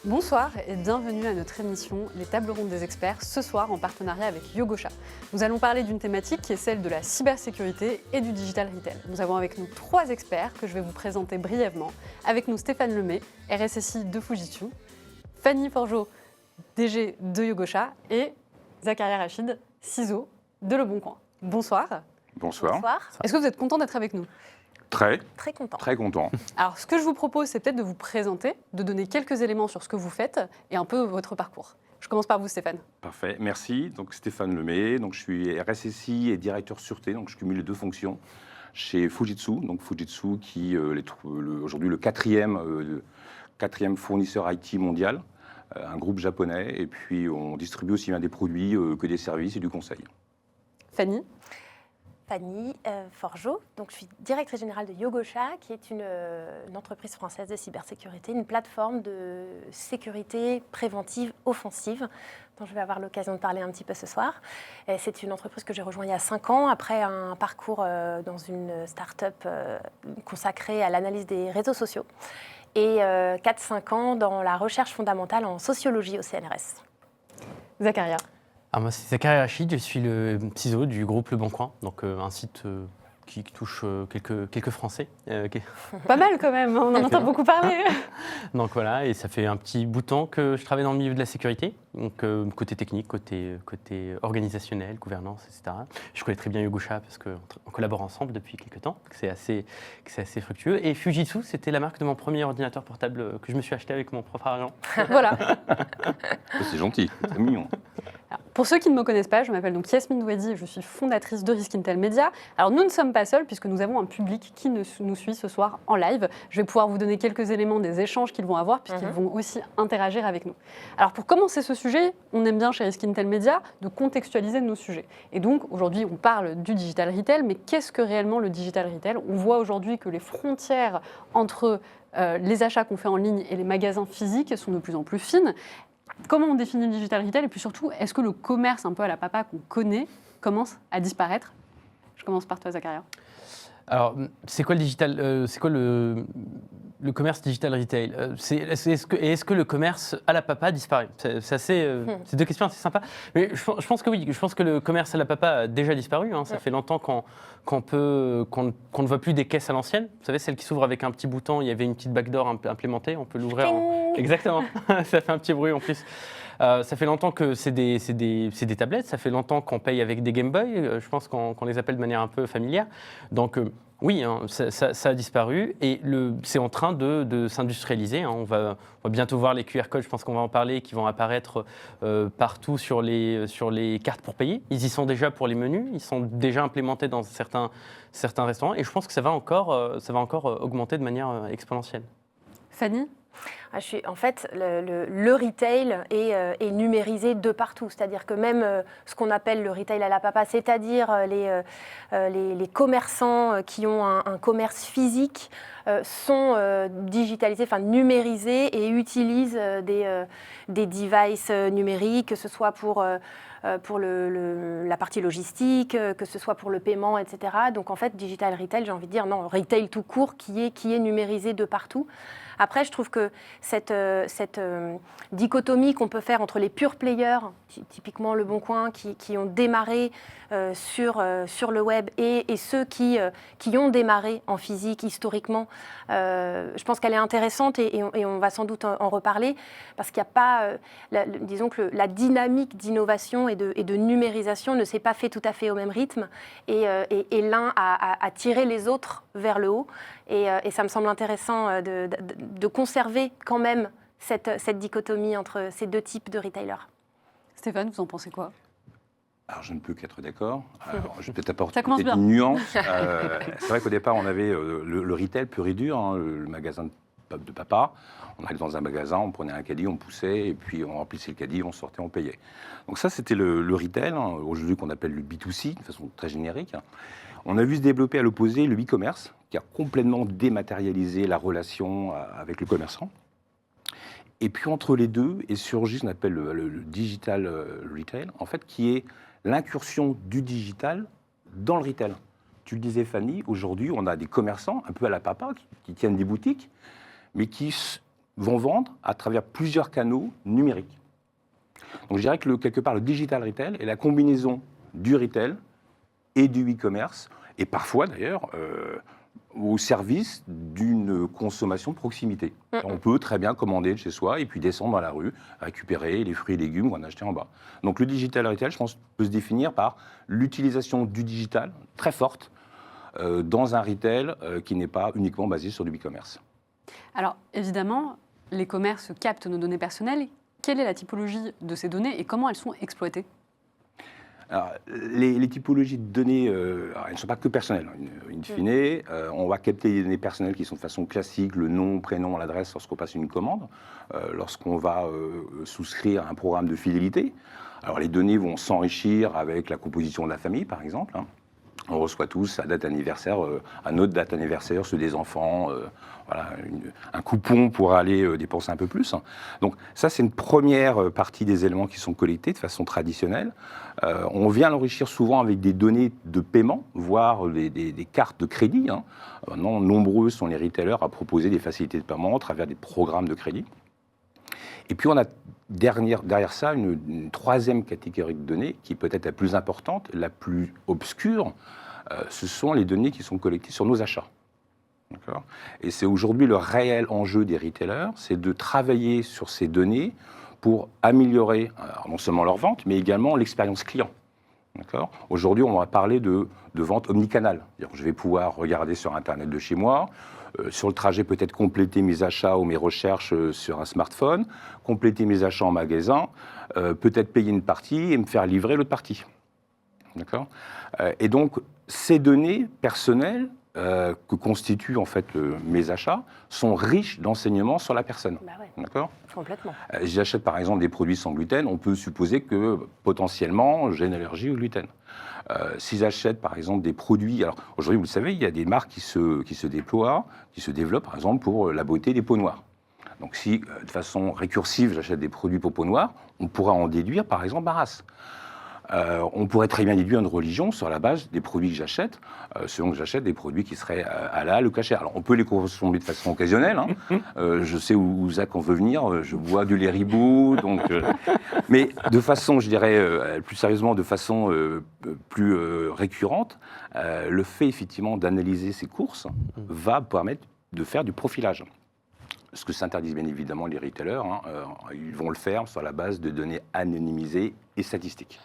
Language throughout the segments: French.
Bonsoir et bienvenue à notre émission Les Tables Rondes des Experts, ce soir en partenariat avec Yogosha. Nous allons parler d'une thématique qui est celle de la cybersécurité et du digital retail. Nous avons avec nous 3 experts que je vais vous présenter brièvement. Avec nous Stéphane Lemay, RSSI de Fujitsu, Fanny Forgeot, DG de Yogosha et Zakaria Rachid, CISO de Le Bon Coin. Bonsoir. Bonsoir. Bonsoir. Est-ce que vous êtes content d'être avec nous ? Très content. Très content. Alors, ce que je vous propose, c'est peut-être de vous présenter, de donner quelques éléments sur ce que vous faites et un peu votre parcours. Je commence par vous, Stéphane. Parfait, merci. Donc Stéphane Lemay, donc je suis RSSI et directeur sûreté, donc je cumule les 2 fonctions chez Fujitsu. Donc Fujitsu qui est aujourd'hui le quatrième fournisseur IT mondial, un groupe japonais, et puis on distribue aussi bien des produits que des services et du conseil. Fanny. Fanny Forgeot, donc je suis directrice générale de Yogosha, qui est une entreprise française de cybersécurité, une plateforme de sécurité préventive offensive, dont je vais avoir l'occasion de parler un petit peu ce soir. Et c'est une entreprise que j'ai rejointe il y a 5 ans, après un parcours dans une start-up consacrée à l'analyse des réseaux sociaux, et 4-5 ans dans la recherche fondamentale en sociologie au CNRS. Zakaria. Alors moi, c'est Zakaria Rachid, je suis le CISO du groupe Le Bon Coin, donc un site qui touche quelques Français. Pas mal quand même, on en entend beaucoup parler. Donc voilà, et ça fait un petit bout de temps que je travaille dans le milieu de la sécurité, donc côté technique, côté organisationnel, gouvernance, etc. Je connais très bien Yogosha parce qu'on collabore ensemble depuis quelques temps, c'est assez fructueux. Et Fujitsu, c'était la marque de mon premier ordinateur portable que je me suis acheté avec mon propre argent. Voilà. C'est gentil, c'est mignon. Alors, pour ceux qui ne me connaissent pas, je m'appelle donc Yasmine Douedi et je suis fondatrice de Risk Intel Media. Alors nous ne sommes pas seuls puisque nous avons un public qui nous suit ce soir en live. Je vais pouvoir vous donner quelques éléments des échanges qu'ils vont avoir puisqu'ils vont aussi interagir avec nous. Alors pour commencer ce sujet, on aime bien chez Risk Intel Media de contextualiser nos sujets. Et donc aujourd'hui on parle du digital retail, mais qu'est-ce que réellement le digital retail ? On voit aujourd'hui que les frontières entre les achats qu'on fait en ligne et les magasins physiques sont de plus en plus fines. Comment on définit le digital retail et puis surtout, est-ce que le commerce un peu à la papa qu'on connaît commence à disparaître ? Je commence par toi, Zakaria. Alors, c'est quoi le digital c'est quoi le commerce digital retail est-ce que le commerce à la papa disparaît ? C'est 2 questions assez sympas. Mais je pense que oui. Je pense que le commerce à la papa a déjà disparu. Hein. Ça fait longtemps qu'on ne voit plus des caisses à l'ancienne. Vous savez, celles qui s'ouvrent avec un petit bouton, il y avait une petite backdoor implémentée. On peut l'ouvrir. Exactement. Ça fait un petit bruit en plus. Ça fait longtemps que c'est des tablettes, ça fait longtemps qu'on paye avec des Game Boy, je pense qu'on les appelle de manière un peu familière. Donc oui, hein, ça a disparu et c'est en train de s'industrialiser. Hein. On va bientôt voir les QR codes, je pense qu'on va en parler, qui vont apparaître partout sur les cartes pour payer. Ils y sont déjà pour les menus, ils sont déjà implémentés dans certains restaurants et je pense que ça va encore augmenter de manière exponentielle. Fanny ? En fait, le retail est numérisé de partout. C'est-à-dire que même ce qu'on appelle le retail à la papa, c'est-à-dire les commerçants qui ont un commerce physique, sont digitalisés, enfin numérisés et utilisent des devices numériques, que ce soit pour la partie logistique, que ce soit pour le paiement, etc. Donc en fait, digital retail, j'ai envie de dire non, retail tout court qui est numérisé de partout. Après, je trouve que cette dichotomie qu'on peut faire entre les pure players, typiquement Le Bon Coin, qui ont démarré sur le web, et ceux qui ont démarré en physique historiquement, je pense qu'elle est intéressante et on va sans doute en reparler, parce qu'il n'y a pas, disons que la dynamique d'innovation et de numérisation ne s'est pas fait tout à fait au même rythme, et l'un a tiré les autres vers le haut, et ça me semble intéressant de conserver quand même cette dichotomie entre ces 2 types de retailers. Stéphane, vous en pensez quoi ? Alors, je ne peux qu'être d'accord. Alors, je vais peut-être apporter bien. une nuance. C'est vrai qu'au départ, on avait le retail pur et dur, hein, le magasin de papa. On allait dans un magasin, on prenait un caddie, on poussait, et puis on remplissait le caddie, on sortait, on payait. Donc ça, c'était le retail, hein, aujourd'hui qu'on appelle le B2C, de façon très générique. On a vu se développer à l'opposé le e-commerce, qui a complètement dématérialisé la relation avec le commerçant. Et puis entre les deux est surgi ce qu'on appelle le digital retail, en fait, qui est l'incursion du digital dans le retail. Tu le disais, Fanny, aujourd'hui, on a des commerçants, un peu à la papa, qui tiennent des boutiques, mais qui vont vendre à travers plusieurs canaux numériques. Donc je dirais que quelque part le digital retail est la combinaison du retail et du e-commerce, et parfois d'ailleurs au service d'une consommation de proximité. On peut très bien commander de chez soi et puis descendre dans la rue, récupérer les fruits et légumes qu'on a achetés en bas. Donc le digital retail, je pense, peut se définir par l'utilisation du digital très forte dans un retail qui n'est pas uniquement basé sur du e-commerce. Alors évidemment, les commerces captent nos données personnelles. Quelle est la typologie de ces données et comment elles sont exploitées ? Alors, les typologies de données, elles ne sont pas que personnelles. In fine, on va capter des données personnelles qui sont de façon classique, le nom, prénom, l'adresse lorsqu'on passe une commande, lorsqu'on va souscrire à un programme de fidélité. Alors les données vont s'enrichir avec la composition de la famille, par exemple. On reçoit tous à date anniversaire, à notre date anniversaire, ceux des enfants, voilà, un coupon pour aller dépenser un peu plus. Donc ça, c'est une première partie des éléments qui sont collectés de façon traditionnelle. On vient l'enrichir souvent avec des données de paiement, voire des cartes de crédit. Maintenant, nombreux sont les retailers à proposer des facilités de paiement à travers des programmes de crédit. Et puis on a derrière ça une troisième catégorie de données qui est peut-être la plus importante, la plus obscure. Ce sont les données qui sont collectées sur nos achats. D'accord ? Et c'est aujourd'hui le réel enjeu des retailers, c'est de travailler sur ces données pour améliorer non seulement leur vente, mais également l'expérience client. D'accord ? Aujourd'hui, on va parler de vente omnicanal. Je vais pouvoir regarder sur Internet de chez moi, sur le trajet peut-être compléter mes achats ou mes recherches sur un smartphone, compléter mes achats en magasin, peut-être payer une partie et me faire livrer l'autre partie. D'accord ? Et donc, ces données personnelles que constituent en fait mes achats sont riches d'enseignements sur la personne. Bah ouais. D'accord ? Complètement. J'achète par exemple des produits sans gluten, on peut supposer que potentiellement j'ai une allergie au gluten. Si j'achète par exemple des produits, alors aujourd'hui vous le savez, il y a des marques qui se déploient, qui se développent par exemple pour la beauté des peaux noires. Donc si de façon récursive j'achète des produits pour peau noire, on pourra en déduire par exemple ma race. On pourrait très bien déduire une religion sur la base des produits que j'achète, selon que j'achète des produits qui seraient halal ou cachers. Alors on peut les consommer de façon occasionnelle. Je sais où Zach en veut venir. Je bois du lait ribot, donc. Mais de façon, je dirais plus sérieusement, de façon plus récurrente, le fait effectivement d'analyser ces courses va permettre de faire du profilage. Ce que s'interdisent bien évidemment les retailers, ils vont le faire sur la base de données anonymisées et statistiques.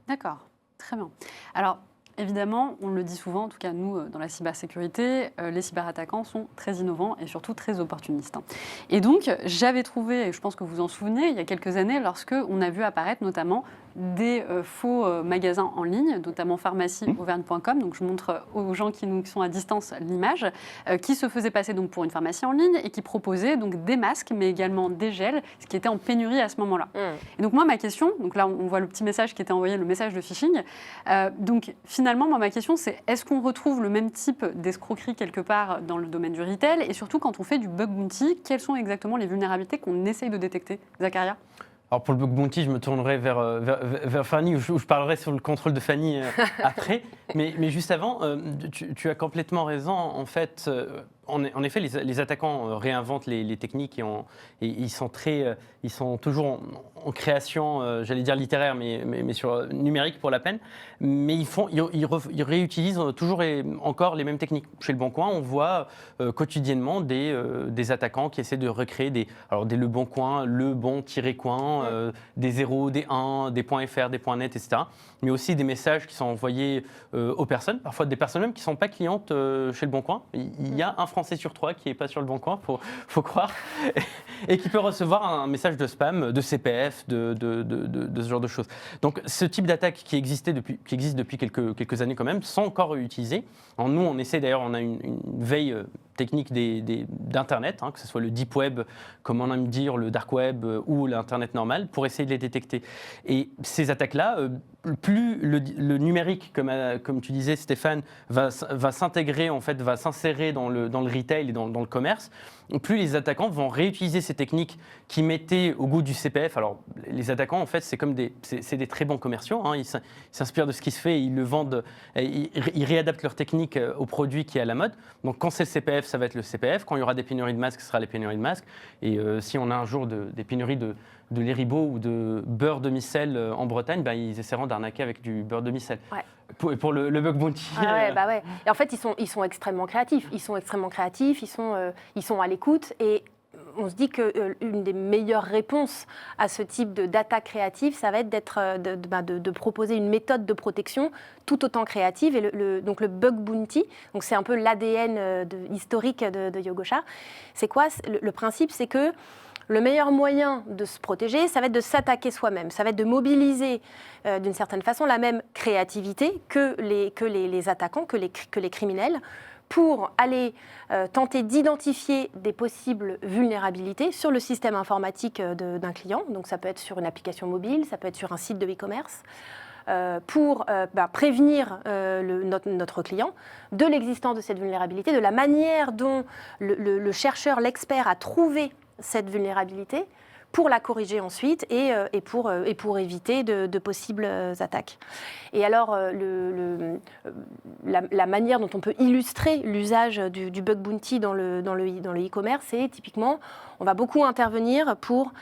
D'accord, très bien. Alors, évidemment, on le dit souvent, en tout cas nous, dans la cybersécurité, les cyberattaquants sont très innovants et surtout très opportunistes. Et donc, j'avais trouvé, et je pense que vous en souvenez, il y a quelques années, lorsque on a vu apparaître notamment des faux magasins en ligne, notamment pharmacieauvergne.com. Donc, je montre aux gens qui sont à distance l'image, qui se faisaient passer donc pour une pharmacie en ligne et qui proposaient donc des masques, mais également des gels, ce qui était en pénurie à ce moment-là. Et donc, moi, ma question, donc là, on voit le petit message qui était envoyé, le message de phishing. Donc, finalement, moi, ma question, c'est est-ce qu'on retrouve le même type d'escroquerie quelque part dans le domaine du retail? Et surtout, quand on fait du bug bounty, quelles sont exactement les vulnérabilités qu'on essaye de détecter? Zakaria? Alors pour le bug bounty, je me tournerai vers Fanny, où je parlerai sur le contrôle de Fanny après. Mais juste avant, tu as complètement raison. En fait, en effet, les attaquants réinventent les techniques et ils sont toujours en création, j'allais dire littéraire, mais sur numérique pour la peine. Mais ils réutilisent toujours et encore les mêmes techniques. Chez Le Bon Coin, on voit quotidiennement des attaquants qui essaient de recréer des Le Bon Coin, le bon-coin, des 0, des 1, des .fr, des .net, etc. Mais aussi des messages qui sont envoyés aux personnes, parfois des personnes même qui ne sont pas clientes chez Le Bon Coin. Il y a un Français sur 3 qui n'est pas sur Le Bon Coin, faut croire, et qui peut recevoir un message de spam, de CPF, de ce genre de choses. Donc ce type d'attaque qui existe depuis quelques années quand même, sont encore utilisées. Alors, nous, on essaie d'ailleurs, on a une veille technique d'Internet, que ce soit le deep web, comme on aime dire, le dark web ou l'Internet normal, pour essayer de les détecter. Et ces attaques-là plus le numérique, comme tu disais Stéphane, va s'intégrer, en fait, va s'insérer dans le retail et dans le commerce, plus les attaquants vont réutiliser ces techniques qui mettaient au goût du CPF. Alors, les attaquants, en fait, c'est comme des très bons commerciaux. Hein. Ils s'inspirent de ce qui se fait, ils le vendent, ils réadaptent leur technique au produit qui est à la mode. Donc, quand c'est le CPF, ça va être le CPF. Quand il y aura des pénuries de masques, ce sera les pénuries de masques. Et si on a un jour des pénuries de Leribo ou de beurre demi-sel en Bretagne, ils essaieront d'arnaquer avec du beurre demi-sel. Ouais. Pour le bug bounty. Ouais. Et en fait, ils sont extrêmement créatifs. Ils sont à l'écoute. Et on se dit qu'une des meilleures réponses à ce type d'attaque créative, ça va être de proposer une méthode de protection tout autant créative. Et donc le bug bounty, donc c'est un peu l'ADN historique de Yogosha. C'est quoi le principe? C'est que le meilleur moyen de se protéger, ça va être de s'attaquer soi-même. Ça va être de mobiliser d'une certaine façon la même créativité que les attaquants, que les criminels, pour aller tenter d'identifier des possibles vulnérabilités sur le système informatique d'un client. Donc ça peut être sur une application mobile, ça peut être sur un site de e-commerce. Pour prévenir notre client de l'existence de cette vulnérabilité, de la manière dont le chercheur, l'expert a trouvé cette vulnérabilité pour la corriger ensuite et pour éviter de possibles attaques. Et alors, la manière dont on peut illustrer l'usage du bug bounty dans le e-commerce, c'est typiquement, on va beaucoup intervenir pour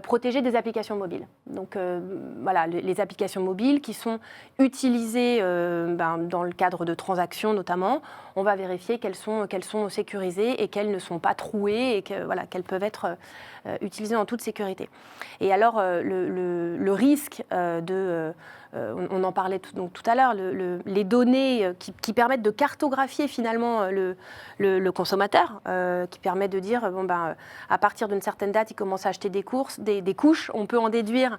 protéger des applications mobiles. Donc voilà, les applications mobiles qui sont utilisées dans le cadre de transactions notamment, on va vérifier qu'elles sont sécurisées et qu'elles ne sont pas trouées et qu'elles peuvent être utilisées en toute sécurité. Et alors le risque on en parlait tout à l'heure, les données qui permettent de cartographier finalement le consommateur, qui permet de dire à partir d'une certaine date, il commence à acheter des couches, on peut en déduire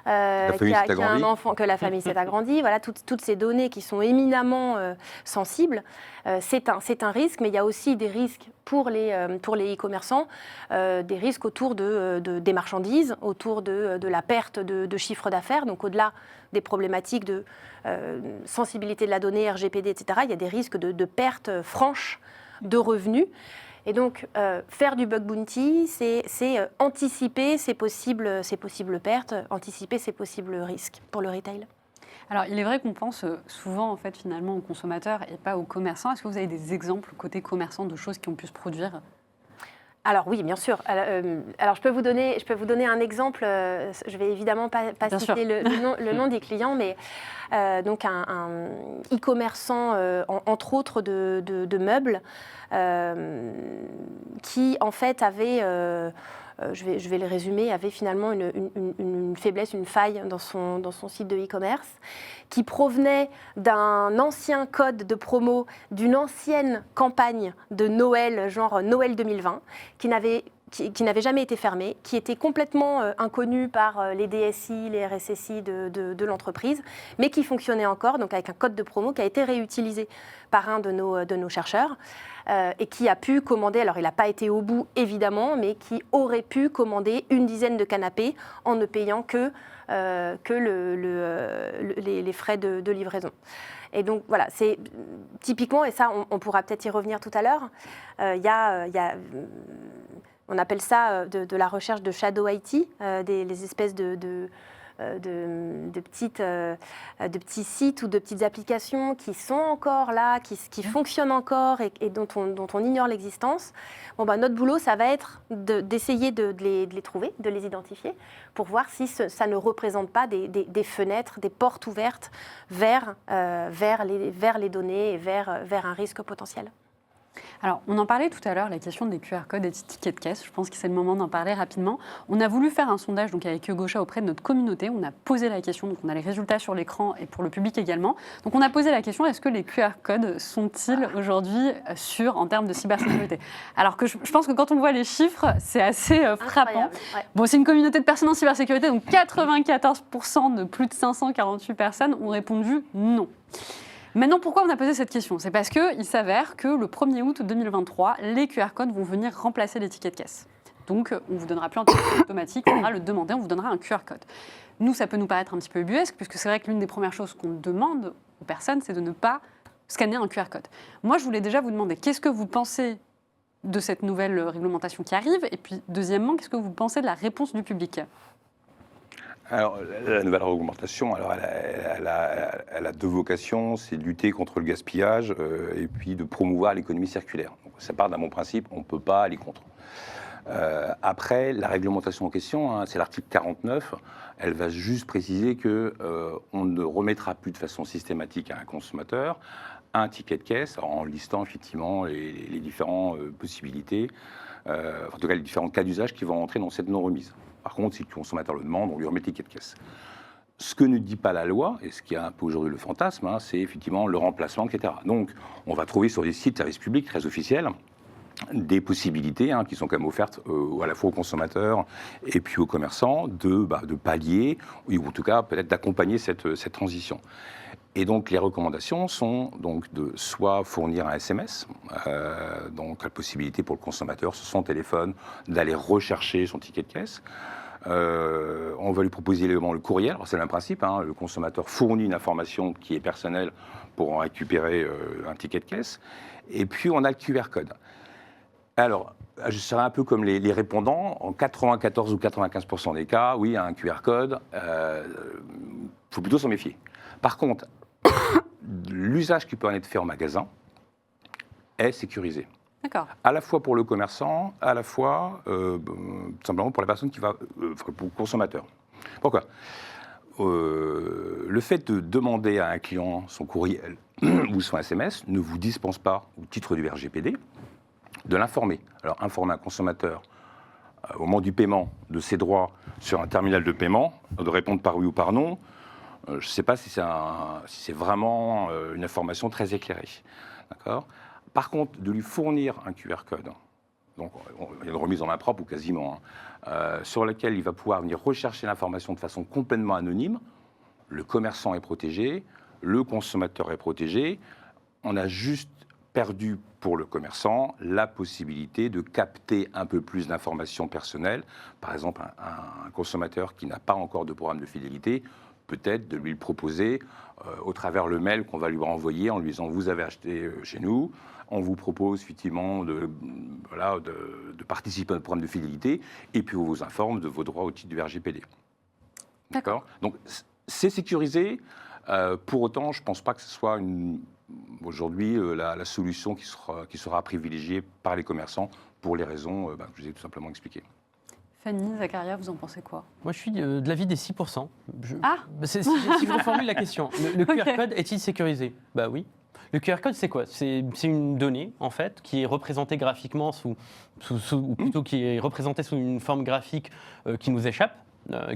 qu'il y a un enfant, que la famille s'est agrandie. Voilà, toutes ces données qui sont éminemment sensibles, c'est un risque, mais il y a aussi des risques pour les e-commerçants, des risques autour des marchandises, autour de la perte de chiffre d'affaires, donc au-delà des problématiques de sensibilité de la donnée, RGPD, etc., il y a des risques de perte franche de revenus. Et donc, faire du bug bounty, c'est anticiper ces possibles pertes, anticiper ces possibles risques pour le retail. Alors, il est vrai qu'on pense souvent, en fait, finalement, aux consommateurs et pas aux commerçants. Est-ce que vous avez des exemples côté commerçant de choses qui ont pu se produire ? Alors oui, bien sûr. Alors je peux vous donner un exemple. Je vais évidemment pas citer le nom des clients, mais donc un e-commerçant, entre autres de meubles, qui en fait avait, je vais le résumer, avait finalement une faiblesse, une faille dans son site de e-commerce, qui provenait d'un ancien code de promo, d'une ancienne campagne de Noël, genre Noël 2020, qui n'avait jamais été fermée, qui était complètement inconnue par les DSI, les RSSI de l'entreprise, mais qui fonctionnait encore, donc avec un code de promo qui a été réutilisé par un de nos chercheurs et qui a pu commander, alors il n'a pas été au bout évidemment, mais qui aurait pu commander une dizaine de canapés en ne payant que les frais de livraison. Et donc voilà, c'est typiquement, et ça on pourra peut-être y revenir tout à l'heure, on appelle ça de la recherche de shadow IT, les espèces de petits sites ou de petites applications qui sont encore là, qui fonctionnent encore et dont on ignore l'existence. Notre boulot, ça va être d'essayer de les trouver, de les identifier, pour voir si ça ne représente pas des fenêtres, des portes ouvertes vers les données et vers un risque potentiel. Alors, on en parlait tout à l'heure, la question des QR codes et des tickets de caisse. Je pense que c'est le moment d'en parler rapidement. On a voulu faire un sondage donc avec Yogosha auprès de notre communauté. On a posé la question, donc on a les résultats sur l'écran et pour le public également. Donc, on a posé la question, est-ce que les QR codes sont-ils aujourd'hui sûrs en termes de cybersécurité ? Alors que je pense que quand on voit les chiffres, c'est assez frappant. Ouais. Bon, c'est une communauté de personnes en cybersécurité, donc 94% de plus de 548 personnes ont répondu non. Maintenant, pourquoi on a posé cette question ? C'est parce qu'il s'avère que le 1er août 2023, les QR codes vont venir remplacer les tickets de caisse. Donc, on ne vous donnera plus un ticket automatique, on devra le demander, on vous donnera un QR code. Nous, ça peut nous paraître un petit peu ubuesque, puisque c'est vrai que l'une des premières choses qu'on demande aux personnes, c'est de ne pas scanner un QR code. Moi, je voulais déjà vous demander, qu'est-ce que vous pensez de cette nouvelle réglementation qui arrive? Et puis, deuxièmement, qu'est-ce que vous pensez de la réponse du public? Alors, la nouvelle réglementation, alors, elle a deux vocations, c'est de lutter contre le gaspillage et puis de promouvoir l'économie circulaire. Donc, ça part d'un bon principe, on ne peut pas aller contre. Après, la réglementation en question, hein, c'est l'article 49, elle va juste préciser qu'on ne remettra plus de façon systématique à un consommateur un ticket de caisse en listant effectivement les différentes possibilités, en tout cas les différents cas d'usage qui vont entrer dans cette non-remise. Par contre, si le consommateur le demande, on lui remet le ticket de caisse. Ce que ne dit pas la loi, et ce qui est un peu aujourd'hui le fantasme, hein, c'est effectivement le remplacement, etc. Donc, on va trouver sur des sites de services publics très officiels des possibilités qui sont quand même offertes à la fois aux consommateurs et puis aux commerçants de pallier, ou en tout cas peut-être d'accompagner cette transition. Et donc les recommandations sont donc de soit fournir un SMS, donc la possibilité pour le consommateur sur son téléphone d'aller rechercher son ticket de caisse. On va lui proposer également le courriel. Alors c'est le même principe, hein, le consommateur fournit une information qui est personnelle pour en récupérer un ticket de caisse. Et puis on a le QR code. Alors, je serais un peu comme les répondants. En 94 ou 95% des cas, oui, un QR code, faut plutôt s'en méfier. Par contre, l'usage qui peut en être fait en magasin est sécurisé. D'accord. À la fois pour le commerçant, à la fois tout simplement pour la personne qui va, pour le consommateur. Pourquoi ? Le fait de demander à un client son courriel ou son SMS ne vous dispense pas, au titre du RGPD, de l'informer. Alors, informer un consommateur au moment du paiement de ses droits sur un terminal de paiement, de répondre par oui ou par non, je ne sais pas si c'est vraiment une information très éclairée. D'accord ? Par contre, de lui fournir un QR code, donc il y a une remise en main propre ou quasiment, sur laquelle il va pouvoir venir rechercher l'information de façon complètement anonyme, le commerçant est protégé, le consommateur est protégé, on a juste perdu pour le commerçant la possibilité de capter un peu plus d'informations personnelles. Par exemple, un consommateur qui n'a pas encore de programme de fidélité, peut-être de lui le proposer au travers le mail qu'on va lui renvoyer en lui disant « vous avez acheté chez nous, on vous propose effectivement de participer à notre programme de fidélité et puis on vous informe de vos droits au titre du RGPD. » D'accord ? Donc c'est sécurisé. Pour autant, je ne pense pas que ce soit aujourd'hui la solution qui sera privilégiée par les commerçants pour les raisons que je vous ai tout simplement expliquées. Fanny, Zacharia, vous en pensez quoi? Moi, je suis de l'avis des 6%. Si je reformule la question, le QR code est-il sécurisé? Bah oui. Le QR code, c'est quoi? C'est une donnée, en fait, qui est représentée graphiquement ou plutôt qui est représentée sous une forme graphique qui nous échappe.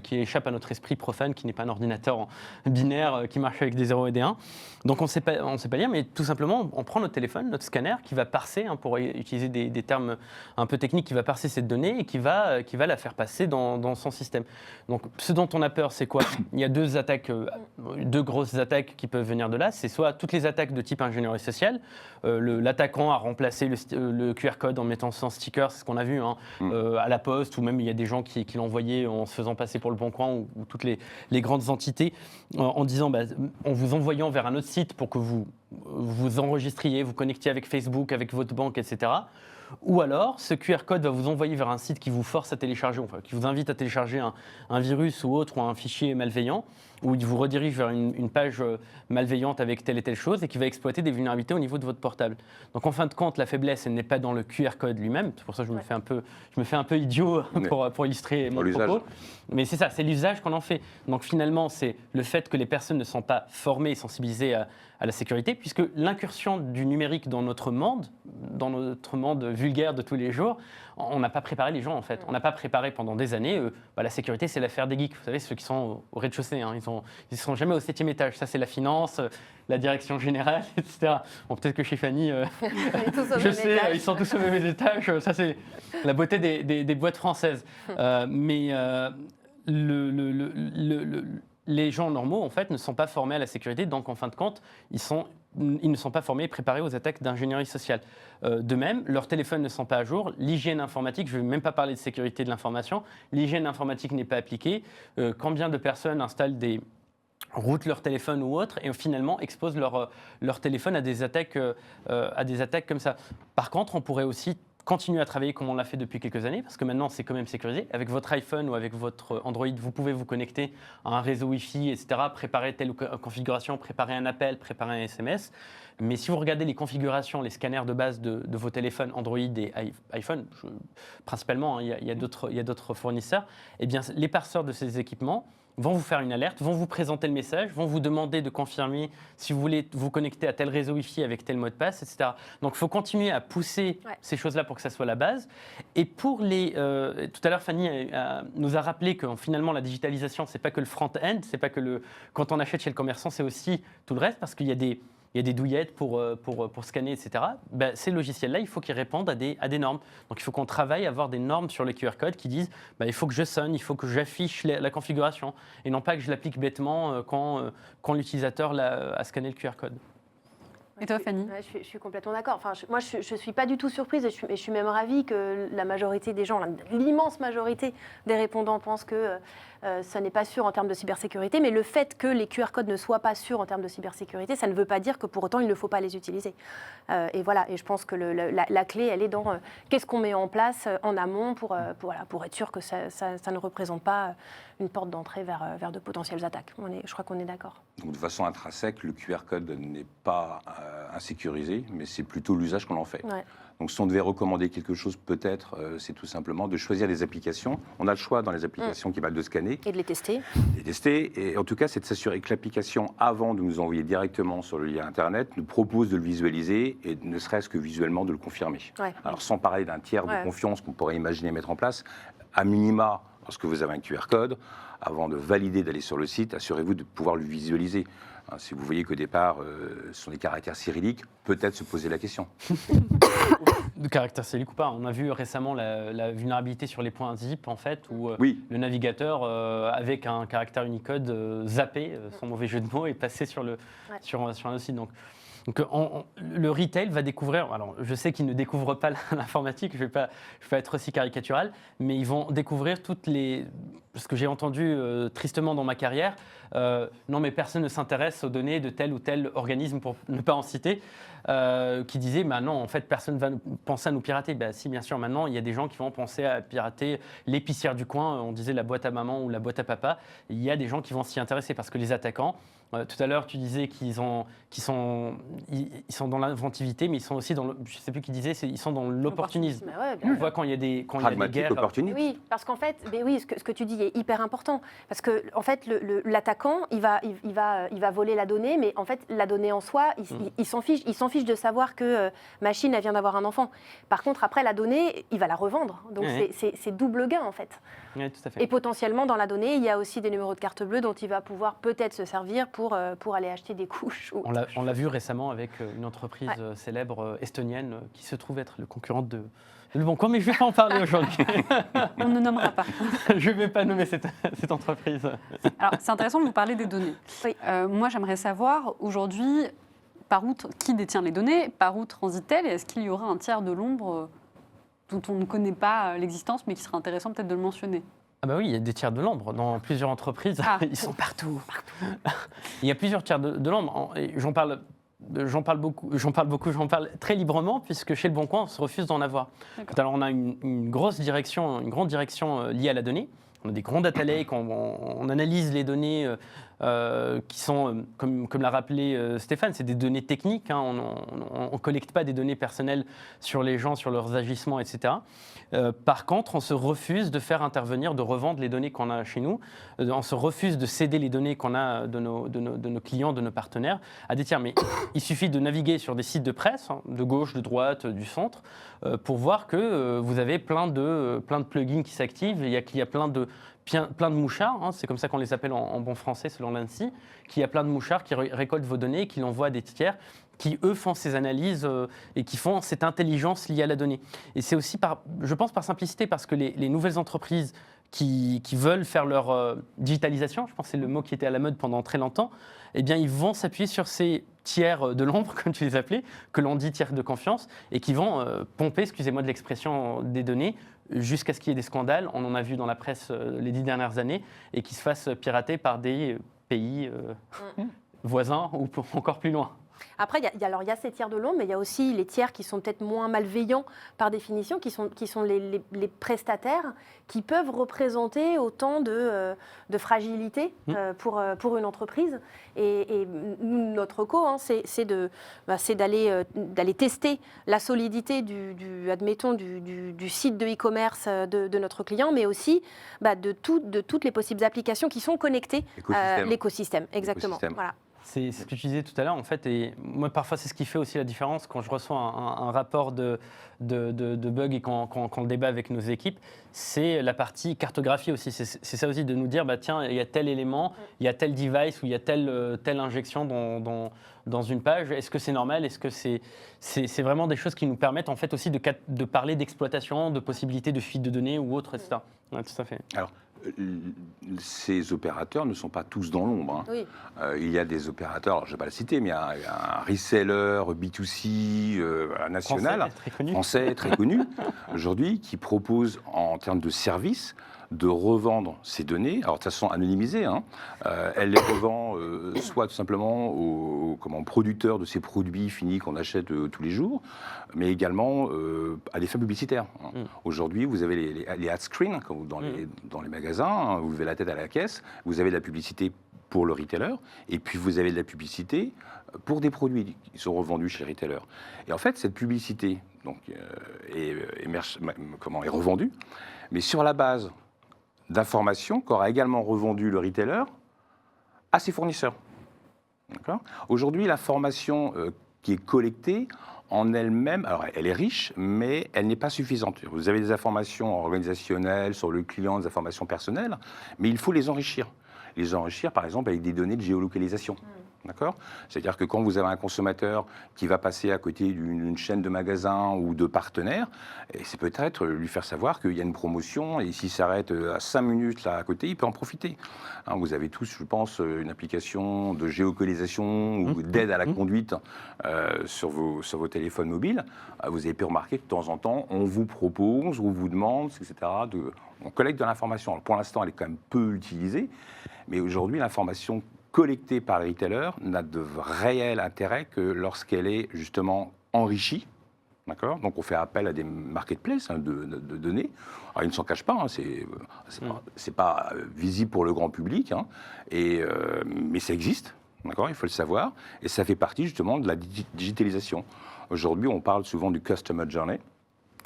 Qui échappe à notre esprit profane, qui n'est pas un ordinateur binaire qui marche avec des 0 et des 1. Donc on ne sait pas lire, mais tout simplement, on prend notre téléphone, notre scanner, qui va parser, pour utiliser des termes un peu techniques, qui va parser cette donnée et qui va la faire passer dans son système. Donc ce dont on a peur, c'est quoi? Il y a deux grosses attaques qui peuvent venir de là. C'est soit toutes les attaques de type ingénierie sociale, l'attaquant a remplacé le QR code en mettant son sticker, c'est ce qu'on a vu à la Poste, ou même il y a des gens qui l'ont envoyé en se faisant passer pour le Bon Coin ou toutes les grandes entités en disant, en vous envoyant vers un autre site pour que vous enregistriez, vous connectiez avec Facebook, avec votre banque, etc. Ou alors, ce QR code va vous envoyer vers un site qui vous force à télécharger, enfin, qui vous invite à télécharger un virus ou autre, ou un fichier malveillant, où il vous redirige vers une page malveillante avec telle et telle chose et qui va exploiter des vulnérabilités au niveau de votre portable. Donc en fin de compte, la faiblesse, elle n'est pas dans le QR code lui-même. C'est pour ça que je me fais un peu idiot pour illustrer mon propos. Mais c'est ça, c'est l'usage qu'on en fait. Donc finalement, c'est le fait que les personnes ne sont pas formées et sensibilisées à la sécurité, puisque l'incursion du numérique dans notre monde vulgaire de tous les jours, on n'a pas préparé les gens en fait. On n'a pas préparé pendant des années. La sécurité, c'est l'affaire des geeks. Vous savez, ceux qui sont au rez-de-chaussée, ils ne seront jamais au 7e étage. Ça, c'est la finance, la direction générale, etc. Bon, peut-être que chez Fanny, je sais, ils sont tous au même étage. Ça, c'est la beauté des boîtes françaises. Mais les gens normaux, en fait, ne sont pas formés à la sécurité. Donc, en fin de compte, ils sont ils ne sont pas formés et préparés aux attaques d'ingénierie sociale. De même, leurs téléphones ne sont pas à jour, l'hygiène informatique, je ne vais même pas parler de sécurité de l'information, l'hygiène informatique n'est pas appliquée. Combien de personnes installent routent leur téléphone ou autre et finalement exposent leur téléphone à des attaques comme ça. Par contre, on pourrait aussi continuer à travailler comme on l'a fait depuis quelques années, parce que maintenant c'est quand même sécurisé. Avec votre iPhone ou avec votre Android, vous pouvez vous connecter à un réseau Wi-Fi, etc., préparer telle configuration, préparer un appel, préparer un SMS. Mais si vous regardez les configurations, les scanners de base de vos téléphones Android et iPhone, principalement, il y a d'autres fournisseurs, eh bien, les passeurs de ces équipements vont vous faire une alerte, vont vous présenter le message, vont vous demander de confirmer si vous voulez vous connecter à tel réseau Wi-Fi avec tel mot de passe, etc. Donc, il faut continuer à pousser ces choses-là pour que ça soit la base. Et pour tout à l'heure, Fanny nous a rappelé que finalement, la digitalisation, c'est pas que le front-end, c'est pas que quand on achète chez le commerçant, c'est aussi tout le reste, parce qu'il y a des douillettes pour scanner, etc. Ben, ces logiciels-là, il faut qu'ils répondent à des normes. Donc, il faut qu'on travaille à avoir des normes sur les QR codes qui disent il faut que je sonne, il faut que j'affiche la configuration, et non pas que je l'applique bêtement quand l'utilisateur a scanné le QR code. Et toi, Fanny ? Je suis complètement d'accord. Enfin, moi, je ne suis pas du tout surprise et je suis même ravie que la majorité des gens, l'immense majorité des répondants pensent que ça n'est pas sûr en termes de cybersécurité. Mais le fait que les QR codes ne soient pas sûrs en termes de cybersécurité, ça ne veut pas dire que pour autant, il ne faut pas les utiliser. Et voilà. Et je pense que la clé, elle est dans qu'est-ce qu'on met en place en amont pour être sûr que ça ne représente pas une porte d'entrée vers de potentielles attaques. Je crois qu'on est d'accord. Donc, de façon intrinsèque, le QR code n'est pas insécurisé, mais c'est plutôt l'usage qu'on en fait. Ouais. Donc, si on devait recommander quelque chose, peut-être, c'est tout simplement de choisir des applications. On a le choix dans les applications qui valent de scanner. Et de les tester. Et en tout cas, c'est de s'assurer que l'application, avant de nous envoyer directement sur le lien Internet, nous propose de le visualiser et ne serait-ce que visuellement de le confirmer. Ouais. Alors, sans parler d'un tiers de confiance qu'on pourrait imaginer mettre en place, à minima, lorsque vous avez un QR code, avant de valider d'aller sur le site, assurez-vous de pouvoir le visualiser. Si vous voyez qu'au départ, ce sont des caractères cyrilliques, peut-être se poser la question. De caractère cyrillique ou pas, on a vu récemment la vulnérabilité sur les points zip, en fait, où le navigateur, avec un caractère Unicode, zappé, sans mauvais jeu de mots, et passé sur un site. Donc le retail va découvrir, alors je sais qu'ils ne découvrent pas l'informatique, je vais pas être aussi caricatural, mais ils vont découvrir ce que j'ai entendu tristement dans ma carrière, non mais personne ne s'intéresse aux données de tel ou tel organisme, pour ne pas en citer, qui disait non, en fait personne va penser à nous pirater. Si, bien sûr, maintenant il y a des gens qui vont penser à pirater l'épicière du coin, on disait la boîte à maman ou la boîte à papa, il y a des gens qui vont s'y intéresser parce que les attaquants, tout à l'heure tu disais qu'ils sont dans l'inventivité, mais ils sont aussi dans je sais plus qui disait, ils sont dans l'opportunisme. On voit quand il y a des guerres. Opportuniste. Oui, parce qu'en fait, ce que tu dis est hyper important, parce que en fait, l'attaquant, il va voler la donnée, mais en fait, la donnée en soi, il s'en fiche de savoir que machine, elle vient d'avoir un enfant. Par contre, après la donnée, il va la revendre, donc c'est double gain en fait. Oui, tout à fait. Et potentiellement, dans la donnée, il y a aussi des numéros de carte bleue dont il va pouvoir peut-être se servir pour aller acheter des couches. On l'a vu récemment avec une entreprise célèbre estonienne qui se trouve être le concurrent de Le Bon Coin, mais je ne vais pas en parler aujourd'hui. On ne nommera pas. Je ne vais pas nommer cette entreprise. Alors, c'est intéressant de vous parler des données. Oui. Moi, j'aimerais savoir aujourd'hui qui détient les données, par où transitent-elles, et est-ce qu'il y aura un tiers de l'ombre dont on ne connaît pas l'existence, mais qui serait intéressant peut-être de le mentionner? Ah bah oui, il y a des tiers de l'ombre dans plusieurs entreprises. Ils sont partout. Il y a plusieurs tiers de l'ombre. J'en parle beaucoup, j'en parle très librement, puisque chez Le Bon Coin, on se refuse d'en avoir. Alors, on a une grande direction liée à la donnée. On a des grands data lakes, on analyse les données qui sont, comme l'a rappelé Stéphane, c'est des données techniques. On ne collecte pas des données personnelles sur les gens, sur leurs agissements, etc. Par contre, on se refuse de faire intervenir, de revendre les données qu'on a chez nous. On se refuse de céder les données qu'on a de nos clients, de nos partenaires, à des tiers. Mais il suffit de naviguer sur des sites de presse, de gauche, de droite, du centre, pour voir que vous avez plein de plugins qui s'activent. Il y a plein de mouchards, c'est comme ça qu'on les appelle en bon français selon l'ANSSI, qu'il y a plein de mouchards qui récoltent vos données, qui l'envoient à des tiers, qui eux font ces analyses et qui font cette intelligence liée à la donnée. Et c'est aussi, je pense, par simplicité, parce que les nouvelles entreprises qui veulent faire leur digitalisation, je pense que c'est le mot qui était à la mode pendant très longtemps, eh bien, ils vont s'appuyer sur ces tiers de l'ombre, comme tu les appelais, que l'on dit tiers de confiance, et qui vont pomper, excusez-moi de l'expression, des données jusqu'à ce qu'il y ait des scandales. On en a vu dans la presse les 10 dernières années, et qui se fassent pirater par des pays voisins ou encore plus loin. Après, il y a ces tiers de l'ombre, mais il y a aussi les tiers qui sont peut-être moins malveillants par définition, qui sont les prestataires qui peuvent représenter autant de fragilité pour une entreprise. Et notre co, c'est d'aller tester la solidité du site de e-commerce de notre client, mais aussi de toutes les possibles applications qui sont connectées à l'écosystème. Exactement. Voilà. C'est ce que tu disais tout à l'heure, en fait, et moi, parfois, c'est ce qui fait aussi la différence quand je reçois un rapport de bugs et quand on le débat avec nos équipes, c'est la partie cartographie aussi. C'est ça aussi, de nous dire, tiens, il y a tel élément, il y a tel device ou il y a telle injection dans une page. Est-ce que c'est normal? Est-ce que c'est vraiment des choses qui nous permettent, en fait, aussi de parler d'exploitation, de possibilités de fuite de données ou autre, etc. Ouais, tout à fait. Alors, ces opérateurs ne sont pas tous dans l'ombre. Oui. Il y a des opérateurs, je ne vais pas le citer, mais il y a un reseller B2C national, français, très connu, aujourd'hui, qui propose en termes de services de revendre ces données, alors de façon anonymisée, elle les revend soit tout simplement aux producteurs de ces produits finis qu'on achète tous les jours, mais également à des fins publicitaires. Aujourd'hui, vous avez les ad screens dans les magasins, vous levez la tête à la caisse, vous avez de la publicité pour le retailer, et puis vous avez de la publicité pour des produits qui sont revendus chez le retailer. Et en fait, cette publicité est revendue, mais sur la base d'informations qu'aura également revendu le retailer à ses fournisseurs. Aujourd'hui, l'information qui est collectée en elle-même, alors elle est riche, mais elle n'est pas suffisante. Vous avez des informations organisationnelles sur le client, des informations personnelles, mais il faut les enrichir. Les enrichir, par exemple, avec des données de géolocalisation. D'accord ? C'est-à-dire que quand vous avez un consommateur qui va passer à côté d'une chaîne de magasins ou de partenaires, c'est peut-être lui faire savoir qu'il y a une promotion et s'il s'arrête à 5 minutes là à côté, il peut en profiter. Vous avez tous, je pense, une application de géolocalisation ou d'aide à la conduite sur vos téléphones mobiles. Vous avez pu remarquer que de temps en temps, on vous propose, on vous demande, etc. On collecte de l'information. Alors, pour l'instant, elle est quand même peu utilisée, mais aujourd'hui, l'information collectée par les retailers n'a de réel intérêt que lorsqu'elle est justement enrichie. D'accord ? Donc on fait appel à des marketplaces de données. Alors ils ne s'en cachent pas, c'est pas visible pour le grand public, mais ça existe. D'accord ? Il faut le savoir. Et ça fait partie justement de la digitalisation. Aujourd'hui, on parle souvent du customer journey.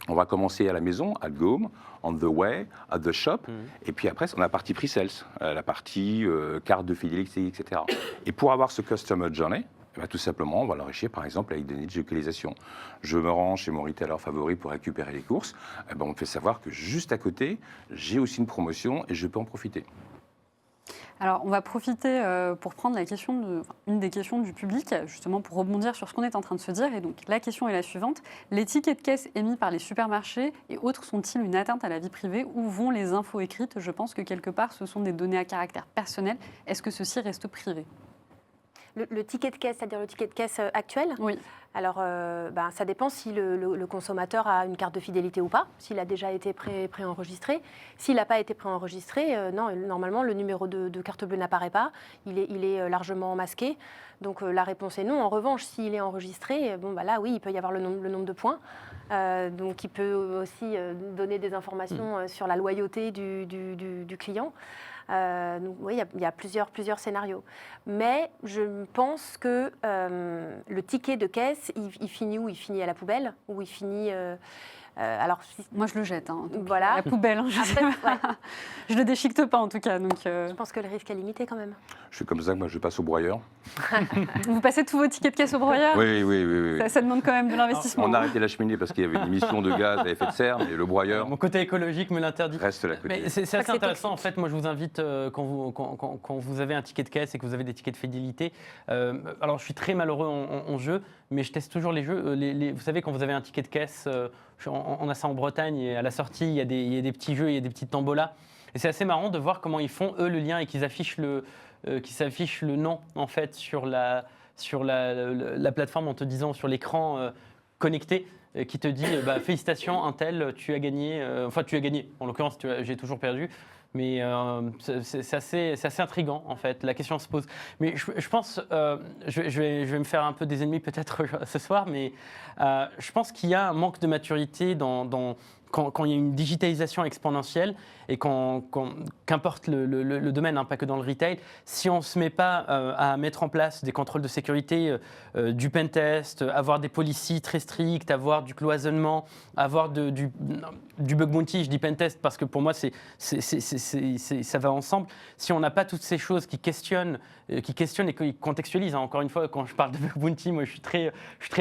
On va commencer à la maison, at home, on the way, at the shop, et puis après, on a la partie pre-sales, la partie carte de fidélité, etc. Et pour avoir ce customer journey, tout simplement, on va l'enrichir par exemple avec des données de géolocalisation. Je me rends chez mon retailer favori pour récupérer les courses, on me fait savoir que juste à côté, j'ai aussi une promotion et je peux en profiter. Alors, on va profiter pour prendre une des questions du public, justement pour rebondir sur ce qu'on est en train de se dire. Et donc, la question est la suivante. Les tickets de caisse émis par les supermarchés et autres sont-ils une atteinte à la vie privée? Où vont les infos écrites? Je pense que quelque part, ce sont des données à caractère personnel. Est-ce que ceci reste privé? Le ticket de caisse, c'est-à-dire le ticket de caisse actuel? Oui. Alors, ça dépend si le consommateur a une carte de fidélité ou pas, s'il a déjà été préenregistré. S'il n'a pas été préenregistré, non, normalement, le numéro de carte bleue n'apparaît pas. Il est largement masqué. Donc, la réponse est non. En revanche, s'il est enregistré, là, oui, il peut y avoir le nombre de points. Donc, il peut aussi donner des informations sur la loyauté du client. Donc, oui, il y a plusieurs scénarios. Mais je pense que le ticket de caisse, il finit où? Il finit à la poubelle? Ou il finit... Moi, je le jette. Voilà. À la poubelle. Je le déchiquete pas, en tout cas. Donc, Je pense que le risque est limité, quand même. Je suis comme ça, moi je passe au broyeur. Vous passez tous vos tickets de caisse au broyeur? Oui. Ça demande quand même de l'investissement. On a arrêté la cheminée parce qu'il y avait une émission de gaz à effet de serre, mais le broyeur... Mon côté écologique me l'interdit. Reste là. Mais c'est assez intéressant, en fait. Moi, je vous invite, quand vous avez un ticket de caisse et que vous avez des tickets de fidélité, alors je suis très malheureux en jeu, mais je teste toujours les jeux. Vous savez, quand vous avez un ticket de caisse, on a ça en Bretagne, et à la sortie, il y a des petits jeux, il y a des petites tombolas. Et c'est assez marrant de voir comment ils font, eux, le lien et qu'ils affichent le nom, en fait, sur la plateforme en te disant sur l'écran connecté qui te dit félicitations, Intel, tu as gagné. Enfin, tu as gagné. En l'occurrence, j'ai toujours perdu. Mais c'est assez intriguant, en fait. La question se pose. Mais je pense, je vais me faire un peu des ennemis peut-être ce soir, mais je pense qu'il y a un manque de maturité quand il y a une digitalisation exponentielle et qu'importe le domaine, hein, pas que dans le retail, si on ne se met pas à mettre en place des contrôles de sécurité, du pentest, avoir des policies très strictes, avoir du cloisonnement, avoir du bug bounty, je dis pentest parce que pour moi ça va ensemble. Si on n'a pas toutes ces choses qui questionnent et qui contextualisent, hein. Encore une fois, quand je parle de bug bounty, moi je suis très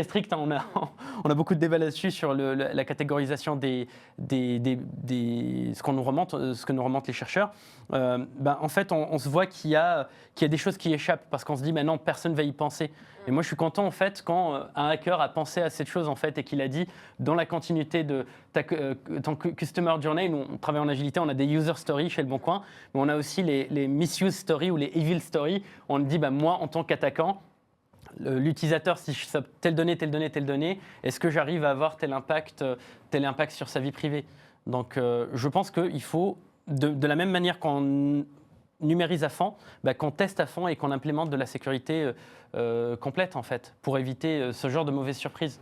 strict, hein. On a beaucoup de débats là-dessus sur la catégorisation ce que nous remontent les chercheurs. En fait, on se voit qu'il y a des choses qui échappent parce qu'on se dit, non, personne ne va y penser. Et moi, je suis content, en fait, quand un hacker a pensé à cette chose, en fait, et qu'il a dit, dans la continuité de ton Customer Journey, nous, on travaille en agilité, on a des user stories chez Le Bon Coin, mais on a aussi les misuse stories ou les evil stories. On dit, moi, en tant qu'attaquant, l'utilisateur, si je sais telle donnée, est-ce que j'arrive à avoir tel impact sur sa vie privée? Donc, je pense qu'il faut, de la même manière qu'on numérise à fond, qu'on teste à fond et qu'on implémente de la sécurité complète, en fait, pour éviter ce genre de mauvaises surprises.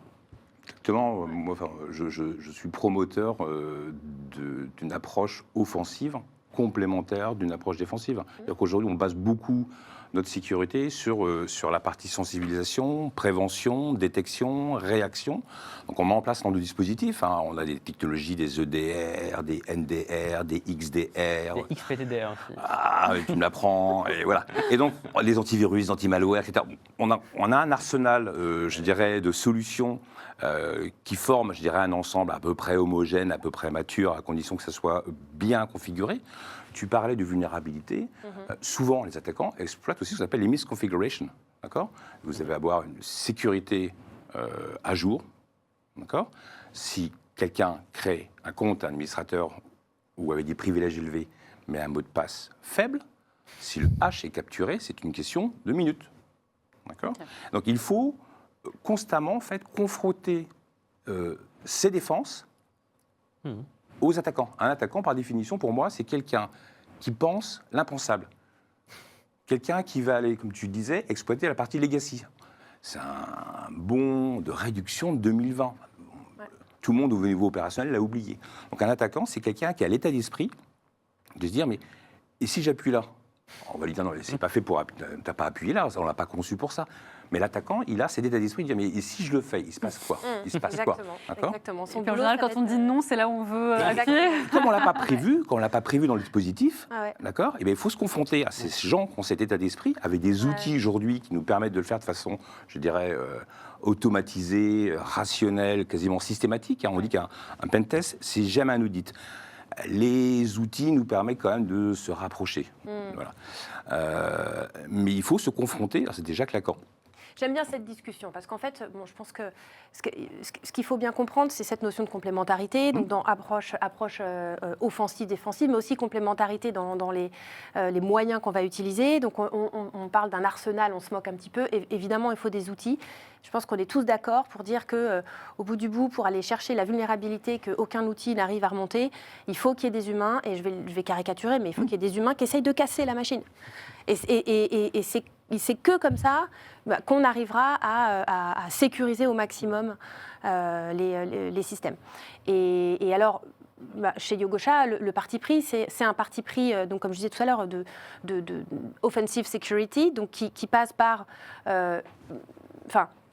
Exactement. Moi, je suis promoteur d'une approche offensive complémentaire d'une approche défensive. C'est-à-dire qu'aujourd'hui, on base beaucoup notre sécurité sur la partie sensibilisation, prévention, détection, réaction. Donc on met en place dans nos dispositifs. Hein. On a des technologies, des EDR, des NDR, des XDR. Des XPTDR aussi. Ah, tu me l'apprends. Et voilà. Et donc les antivirus, anti-malware, etc. On a un arsenal, je dirais, de solutions qui forment, je dirais, un ensemble à peu près homogène, à peu près mature, à condition que ça soit bien configuré. Tu parlais de vulnérabilité. Souvent, les attaquants exploitent aussi ce qu'on appelle les misconfigurations. D'accord ? Vous allez avoir une sécurité à jour. D'accord ? Si quelqu'un crée un compte administrateur ou avec des privilèges élevés, mais un mot de passe faible, si le hash est capturé, c'est une question de minutes. D'accord ? Donc, il faut constamment, en fait, confronter ces défenses aux attaquants. Un attaquant, par définition, pour moi, c'est quelqu'un qui pense l'impensable. Quelqu'un qui va aller, comme tu disais, exploiter la partie legacy. C'est un bond de réduction de 2020. Ouais. Tout le monde au niveau opérationnel l'a oublié. Donc un attaquant, c'est quelqu'un qui a l'état d'esprit de se dire, mais et si j'appuie là ? On va lui dire, non, c'est pas fait pour... T'as pas appuyé là, on l'a pas conçu pour ça. Mais l'attaquant, il a cet état d'esprit de dire, mais et si je le fais, il se passe quoi ? Il se passe exactement, quoi ? Exactement. Et puis en général, quand on dit non, c'est là où on veut appuyer. Comme on l'a pas prévu, quand on l'a pas prévu dans le dispositif, d'accord ? Et bien, il faut se confronter à ces gens qui ont cet état d'esprit, avec des outils aujourd'hui qui nous permettent de le faire de façon, je dirais, automatisée, rationnelle, quasiment systématique. On dit qu'un pentest, c'est jamais un audit. Les outils nous permettent quand même de se rapprocher. Voilà. Mais il faut se confronter, c'est déjà claquant. J'aime bien cette discussion parce qu'en fait, je pense que ce qu'il faut bien comprendre, c'est cette notion de complémentarité, donc dans approche offensive, défensive, mais aussi complémentarité dans les moyens qu'on va utiliser. Donc on parle d'un arsenal, on se moque un petit peu. Et évidemment, il faut des outils. Je pense qu'on est tous d'accord pour dire qu'au bout du bout, pour aller chercher la vulnérabilité qu'aucun outil n'arrive à remonter, il faut qu'il y ait des humains, et je vais caricaturer, mais il faut qu'il y ait des humains qui essayent de casser la machine. Et c'est que comme ça qu'on arrivera à sécuriser au maximum les systèmes. Et alors, chez Yogosha, le parti pris, c'est un parti pris, donc, comme je disais tout à l'heure, de offensive security, donc qui passe par...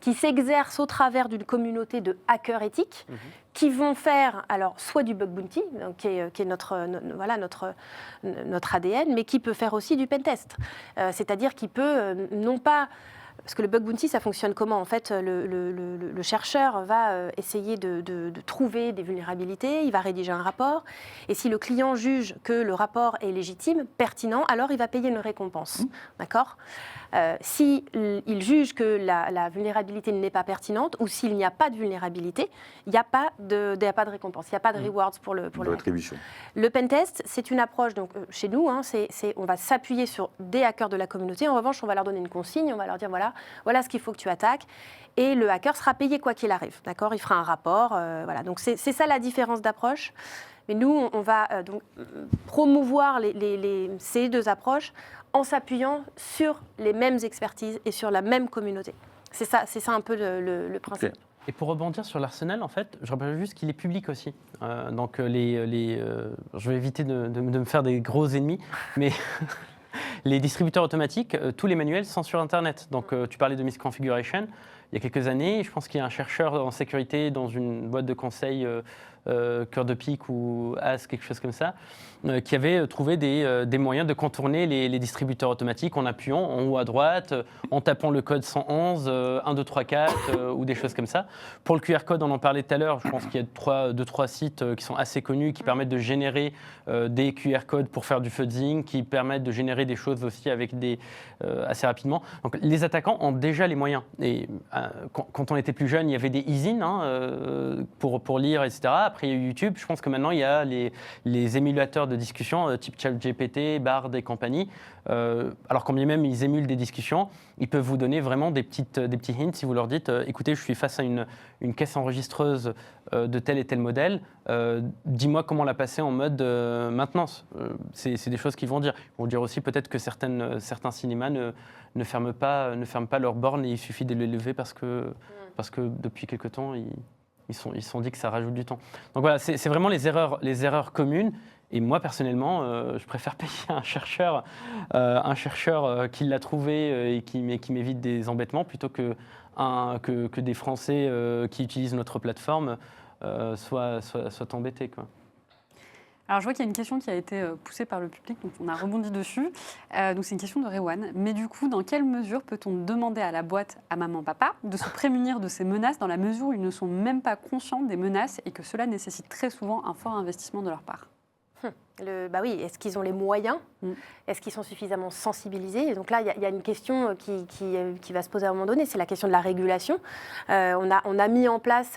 qui s'exerce au travers d'une communauté de hackers éthiques qui vont faire alors soit du bug bounty, donc, qui est notre ADN, mais qui peut faire aussi du pentest. C'est-à-dire qu'il peut non pas Parce que le bug bounty, ça fonctionne comment? En fait, le chercheur va essayer de trouver des vulnérabilités, il va rédiger un rapport, et si le client juge que le rapport est légitime, pertinent, alors il va payer une récompense. D'accord? Si il juge que la vulnérabilité n'est pas pertinente, ou s'il n'y a pas de vulnérabilité, il n'y a pas de récompense, il n'y a pas de rewards pour le rétribution. Le pentest, c'est une approche, donc, chez nous, on va s'appuyer sur des hackers de la communauté. En revanche, on va leur donner une consigne, on va leur dire voilà ce qu'il faut que tu attaques. Et le hacker sera payé quoi qu'il arrive. D'accord? Il fera un rapport. Voilà. Donc c'est ça la différence d'approche. Mais nous, on va donc promouvoir ces deux approches en s'appuyant sur les mêmes expertises et sur la même communauté. C'est ça un peu le principe. Okay. Et pour rebondir sur l'Arsenal, en fait, je rappelle juste qu'il est public aussi. Donc, je vais éviter de me faire des gros ennemis, mais les distributeurs automatiques, tous les manuels sont sur Internet. Donc, tu parlais de misconfiguration. Il y a quelques années, je pense qu'il y a un chercheur en sécurité dans une boîte de conseil, Cœur de Pique ou As, quelque chose comme ça, qui avait trouvé des moyens de contourner les distributeurs automatiques en appuyant en haut à droite, en tapant le code 111, 1, 2, 3, 4 ou des choses comme ça. Pour le QR code, on en parlait tout à l'heure, je pense qu'il y a 2-3 sites qui sont assez connus, qui permettent de générer des QR codes pour faire du fuzzing, qui permettent de générer des choses aussi avec assez rapidement. Donc les attaquants ont déjà les moyens. Et quand on était plus jeune, il y avait des e-zines pour lire, etc. Après, il y a eu YouTube. Je pense que maintenant, il y a les émulateurs de discussion, type ChatGPT, Bard et compagnie. Alors, quand bien même ils émulent des discussions, ils peuvent vous donner vraiment des petits hints si vous leur dites écoutez, je suis face à une caisse enregistreuse de tel et tel modèle, dis-moi comment la passer en mode maintenance. C'est des choses qu'ils vont dire. Ils vont dire aussi peut-être que certains cinémas ne ferment pas leurs bornes et il suffit de les lever parce que depuis quelque temps, ils se sont dit que ça rajoute du temps. Donc voilà, c'est vraiment les erreurs communes. Et moi, personnellement, je préfère payer un chercheur qui l'a trouvé et qui m'évite des embêtements plutôt que des Français qui utilisent notre plateforme soient embêtés, quoi. Alors, je vois qu'il y a une question qui a été poussée par le public, donc on a rebondi dessus. Donc, c'est une question de Rewan. Mais du coup, dans quelle mesure peut-on demander à la boîte, à maman, papa, de se prémunir de ces menaces dans la mesure où ils ne sont même pas conscients des menaces et que cela nécessite très souvent un fort investissement de leur part? Bah oui, est-ce qu'ils ont les moyens? Est-ce qu'ils sont suffisamment sensibilisés? Et donc là, il y a une question qui va se poser à un moment donné, c'est la question de la régulation. On a mis en place,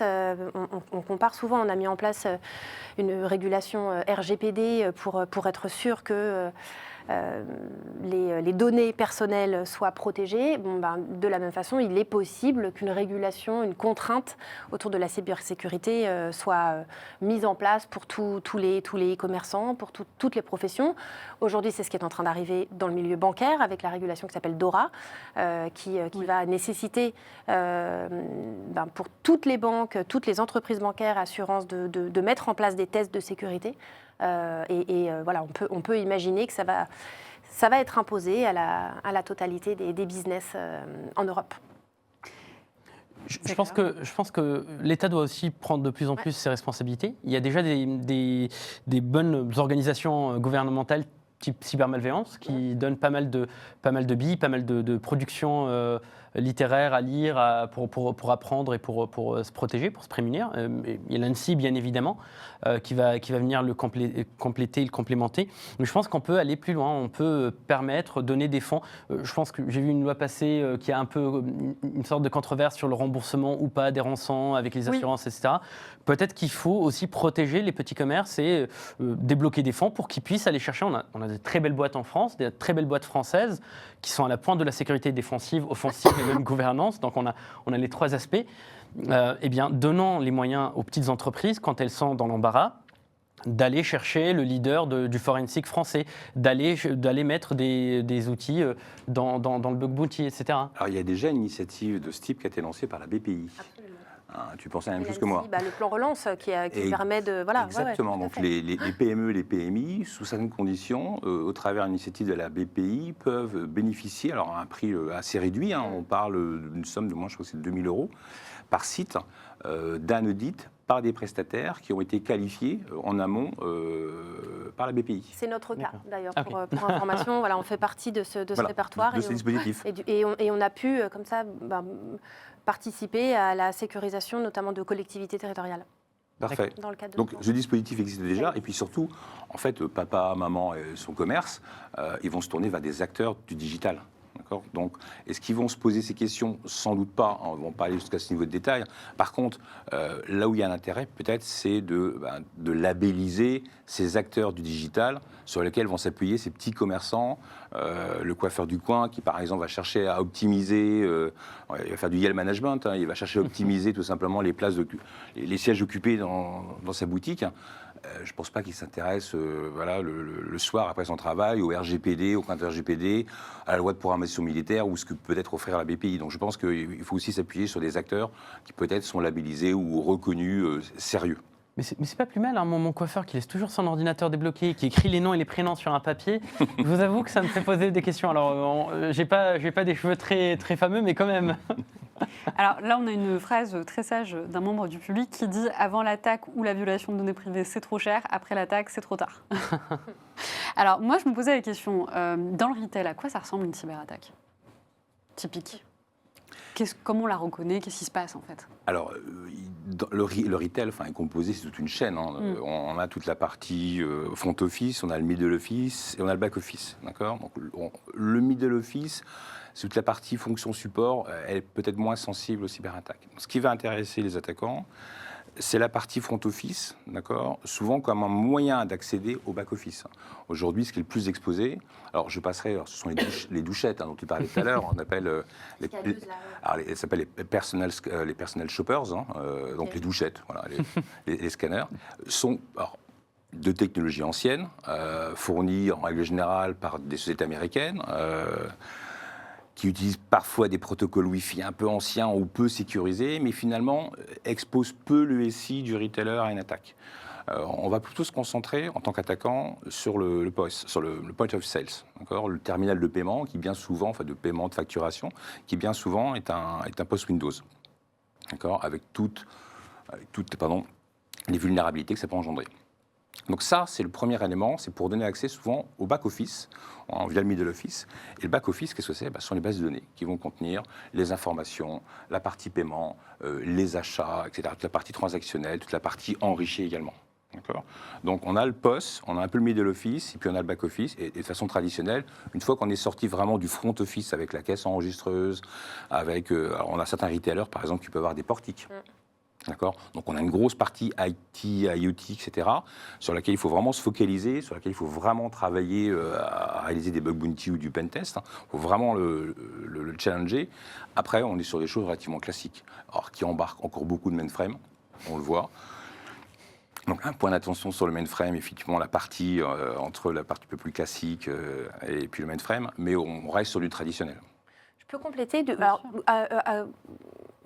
on compare souvent, on a mis en place une régulation RGPD pour être sûr que les données personnelles soient protégées. De la même façon, il est possible qu'une régulation, une contrainte autour de la cybersécurité soit mise en place pour tous les e-commerçants, pour toutes les professions. Aujourd'hui, c'est ce qui est en train d'arriver dans le milieu bancaire avec la régulation qui s'appelle DORA, qui va nécessiter pour toutes les banques, toutes les entreprises bancaires, assurances, de mettre en place des tests de sécurité. Voilà, on peut imaginer que ça va être imposé à la totalité des business en Europe. Je pense que l'État doit aussi prendre de plus en plus ses responsabilités. Il y a déjà des bonnes organisations gouvernementales type cybermalveillance qui donnent pas mal de billes, pas mal de productions littéraires à lire pour apprendre et pour se protéger, pour se prémunir. Il y a l'ANSSI, bien évidemment, qui va venir le compléter, le complémenter. Mais je pense qu'on peut aller plus loin, on peut donner des fonds. Je pense que j'ai vu une loi passer qui a un peu une sorte de controverse sur le remboursement ou pas des rançons avec les assurances, etc. Peut-être qu'il faut aussi protéger les petits commerces et débloquer des fonds pour qu'ils puissent aller chercher. On a des très belles boîtes en France, des très belles boîtes françaises qui sont à la pointe de la sécurité défensive, offensive et même gouvernance. Donc on a les trois aspects. Eh bien, donnant les moyens aux petites entreprises, quand elles sont dans l'embarras, d'aller chercher le leader du forensic français, d'aller mettre des outils dans le bug bounty, etc. Alors, il y a déjà une initiative de ce type qui a été lancée par la BPI. Absolument. Tu pensais à la même chose que moi. Le plan relance qui permet de... Voilà, exactement. Donc les PME, les PMI, sous certaines conditions, au travers de l'initiative de la BPI, peuvent bénéficier, alors à un prix assez réduit, on parle d'une somme de moins, je crois que c'est 2 000 € par site, d'un audit par des prestataires qui ont été qualifiés en amont par la BPI. C'est notre cas, D'accord. d'ailleurs, Ah, pour information. Voilà, on fait partie de ce Voilà, répertoire. de ces dispositifs. Et on a pu, comme ça, participer à la sécurisation, notamment de collectivités territoriales. Parfait. Dans le cadre de Donc ce ce dispositif existe déjà, et puis surtout, en fait, papa, maman et son commerce, ils vont se tourner vers des acteurs du digital. D'accord. Donc, est-ce qu'ils vont se poser ces questions? Sans doute pas, on ne va pas aller jusqu'à ce niveau de détail. Par contre, là où il y a un intérêt, peut-être, c'est de labelliser ces acteurs du digital sur lesquels vont s'appuyer ces petits commerçants, le coiffeur du coin qui, par exemple, va chercher à optimiser, il va faire du yield management, il va chercher à optimiser tout simplement les sièges occupés dans sa boutique. Je ne pense pas qu'il s'intéresse le soir après son travail au RGPD, au compte RGPD, à la loi de programmation militaire ou ce que peut être offrir la BPI. Donc je pense qu'il faut aussi s'appuyer sur des acteurs qui peut-être sont labellisés ou reconnus sérieux. Mais c'est pas plus mal, hein, mon coiffeur qui laisse toujours son ordinateur débloqué, qui écrit les noms et les prénoms sur un papier. Je vous avoue que ça me fait poser des questions. Alors, j'ai pas des cheveux très, très fameux, mais quand même. Alors là, on a une phrase très sage d'un membre du public qui dit « Avant l'attaque ou la violation de données privées, c'est trop cher. Après l'attaque, c'est trop tard. » Alors moi, je me posais la question, dans le retail, à quoi ça ressemble une cyberattaque typique? Comment on la reconnaît? Qu'est-ce qui se passe en fait? Alors, le retail est composé, c'est toute une chaîne. On a toute la partie front office, on a le middle office et on a le back office. D'accord. Donc, le middle office, c'est toute la partie fonction support, elle est peut-être moins sensible aux cyberattaques. Ce qui va intéresser les attaquants, c'est la partie front office, d'accord, souvent comme un moyen d'accéder au back office. Aujourd'hui, ce qui est le plus exposé, alors je passerai, ce sont les douchettes dont tu parlais tout à l'heure, on appelle elles s'appellent les personnel shoppers, donc les douchettes, voilà, les scanners, sont de technologie ancienne, fournies en règle générale par des sociétés américaines, qui utilisent parfois des protocoles Wi-Fi un peu anciens ou peu sécurisés, mais finalement exposent peu le SI du retailer à une attaque. On va plutôt se concentrer, en tant qu'attaquant, sur le POS, sur le point of sales, le terminal de paiement, qui bien souvent, de paiement de facturation, qui bien souvent est un POS Windows, avec toutes les vulnérabilités que ça peut engendrer. Donc ça, c'est le premier élément, c'est pour donner accès souvent au back-office, via le middle office. Et le back-office, qu'est-ce que c'est? Ce sont les bases de données qui vont contenir les informations, la partie paiement, les achats, etc., toute la partie transactionnelle, toute la partie enrichie également. Donc on a le POS, on a un peu le middle office, et puis on a le back-office. Et de façon traditionnelle, une fois qu'on est sorti vraiment du front office avec la caisse enregistreuse, alors on a certains retailers, par exemple, qui peuvent avoir des portiques. D'accord. Donc on a une grosse partie IT, IoT, etc., sur laquelle il faut vraiment se focaliser, sur laquelle il faut vraiment travailler à réaliser des bug bounty ou du pen test. Il faut vraiment le challenger. Après, on est sur des choses relativement classiques, alors qui embarquent encore beaucoup de mainframe, on le voit. Donc un point d'attention sur le mainframe, effectivement, la partie entre la partie un peu plus classique et puis le mainframe, mais on reste sur du traditionnel. Je peux compléter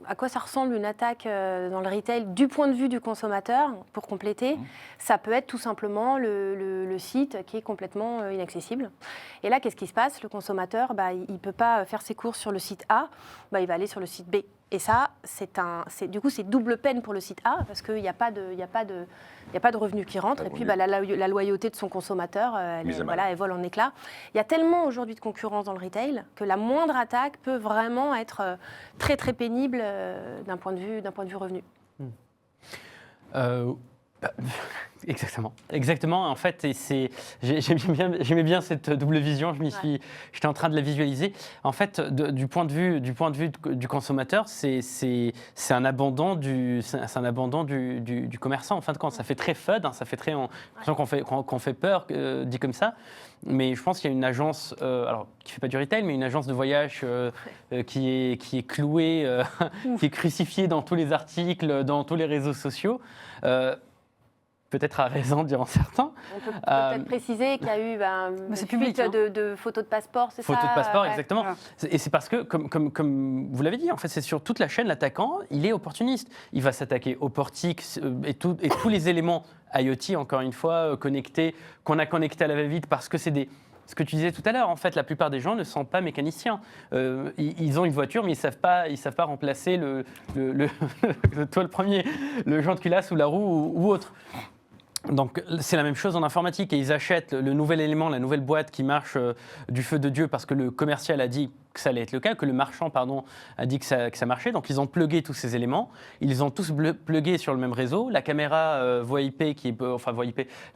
à quoi ça ressemble une attaque dans le retail du point de vue du consommateur, pour compléter. Ça peut être tout simplement le site qui est complètement inaccessible. Et là, qu'est-ce qui se passe? Le consommateur, il ne peut pas faire ses courses sur le site A, il va aller sur le site B. Et ça, du coup, c'est double peine pour le site A, parce qu'il n'y a pas de revenus qui rentrent. Et puis, la loyauté de son consommateur, elle vole en éclats. Il y a tellement aujourd'hui de concurrence dans le retail que la moindre attaque peut vraiment être très, très pénible d'un point de vue revenu. Exactement. En fait, j'aimais bien cette double vision. J'étais en train de la visualiser. En fait, du point de vue du consommateur, c'est un abandon du commerçant. En fin de compte, ça fait très FUD, ça fait très qu'on fait peur, dit comme ça. Mais je pense qu'il y a une agence, alors qui fait pas du retail, mais une agence de voyage qui est clouée, qui est crucifiée dans tous les articles, dans tous les réseaux sociaux. Peut-être à raison, diront certains. On peut peut-être préciser qu'il y a eu une fuite de photos de passeport, c'est ça? Photos de passeport, exactement. Et c'est parce que, comme vous l'avez dit, en fait, c'est sur toute la chaîne, l'attaquant, il est opportuniste. Il va s'attaquer au portique et tous les éléments IoT, encore une fois, connectés, qu'on a connectés à la va-vite, parce que c'est ce que tu disais tout à l'heure, en fait, la plupart des gens ne sont pas mécaniciens. Ils ont une voiture, mais ils savent pas remplacer toi le premier, le joint de culasse ou la roue ou autre. Donc c'est la même chose en informatique et ils achètent le nouvel élément, la nouvelle boîte qui marche du feu de Dieu parce que le commercial a dit que ça allait être le cas, que le marchand a dit que ça marchait. Donc ils ont plugué tous ces éléments, ils ont tous plugué sur le même réseau. La caméra voix IP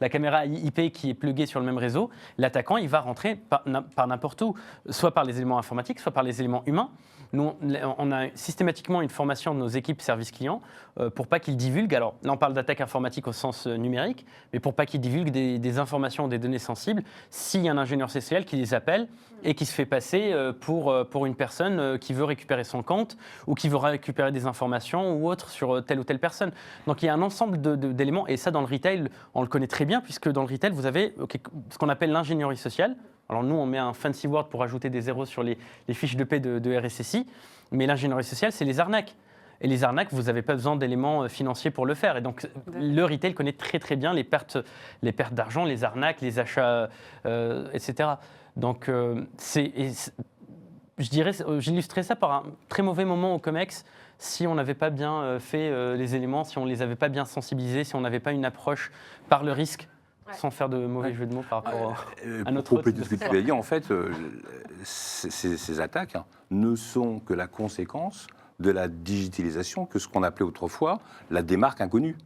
la caméra IP qui est pluguée sur le même réseau. L'attaquant il va rentrer par n'importe où, soit par les éléments informatiques, soit par les éléments humains. Nous, on a systématiquement une formation de nos équipes service client pour pas qu'ils divulguent. Alors là, on parle d'attaque informatique au sens numérique, mais pour pas qu'ils divulguent des informations, des données sensibles, s'il y a un ingénieur CCL qui les appelle et qui se fait passer pour une personne qui veut récupérer son compte ou qui veut récupérer des informations ou autre sur telle ou telle personne. Donc il y a un ensemble d'éléments, et ça dans le retail, on le connaît très bien, puisque dans le retail, vous avez ce qu'on appelle l'ingénierie sociale. Alors nous, on met un fancy word pour ajouter des zéros sur les fiches de paie de RSSI, mais l'ingénierie sociale, c'est les arnaques. Et les arnaques, vous n'avez pas besoin d'éléments financiers pour le faire. Et donc, le retail connaît très très bien les pertes d'argent, les arnaques, les achats, etc. Donc, j'illustrais ça par un très mauvais moment au COMEX si on n'avait pas bien fait les éléments, si on ne les avait pas bien sensibilisés, si on n'avait pas une approche par le risque. Sans faire de mauvais jeu de mots par rapport à notre Pour compléter ce que tu as dit, en fait, ces attaques ne sont que la conséquence de la digitalisation que ce qu'on appelait autrefois la démarque inconnue,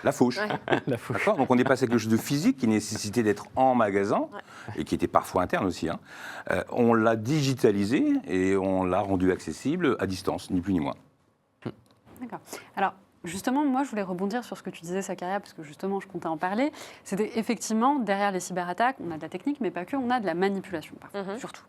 la fauche. La fauche. D'accord ? Donc on est passé à quelque chose de physique qui nécessitait d'être en magasin et qui était parfois interne aussi. On l'a digitalisé et on l'a rendu accessible à distance, ni plus ni moins. D'accord. Alors, justement, moi, je voulais rebondir sur ce que tu disais, Sacharia, parce que justement, je comptais en parler. C'était effectivement, derrière les cyberattaques, on a de la technique, mais pas que, on a de la manipulation, parfois, surtout.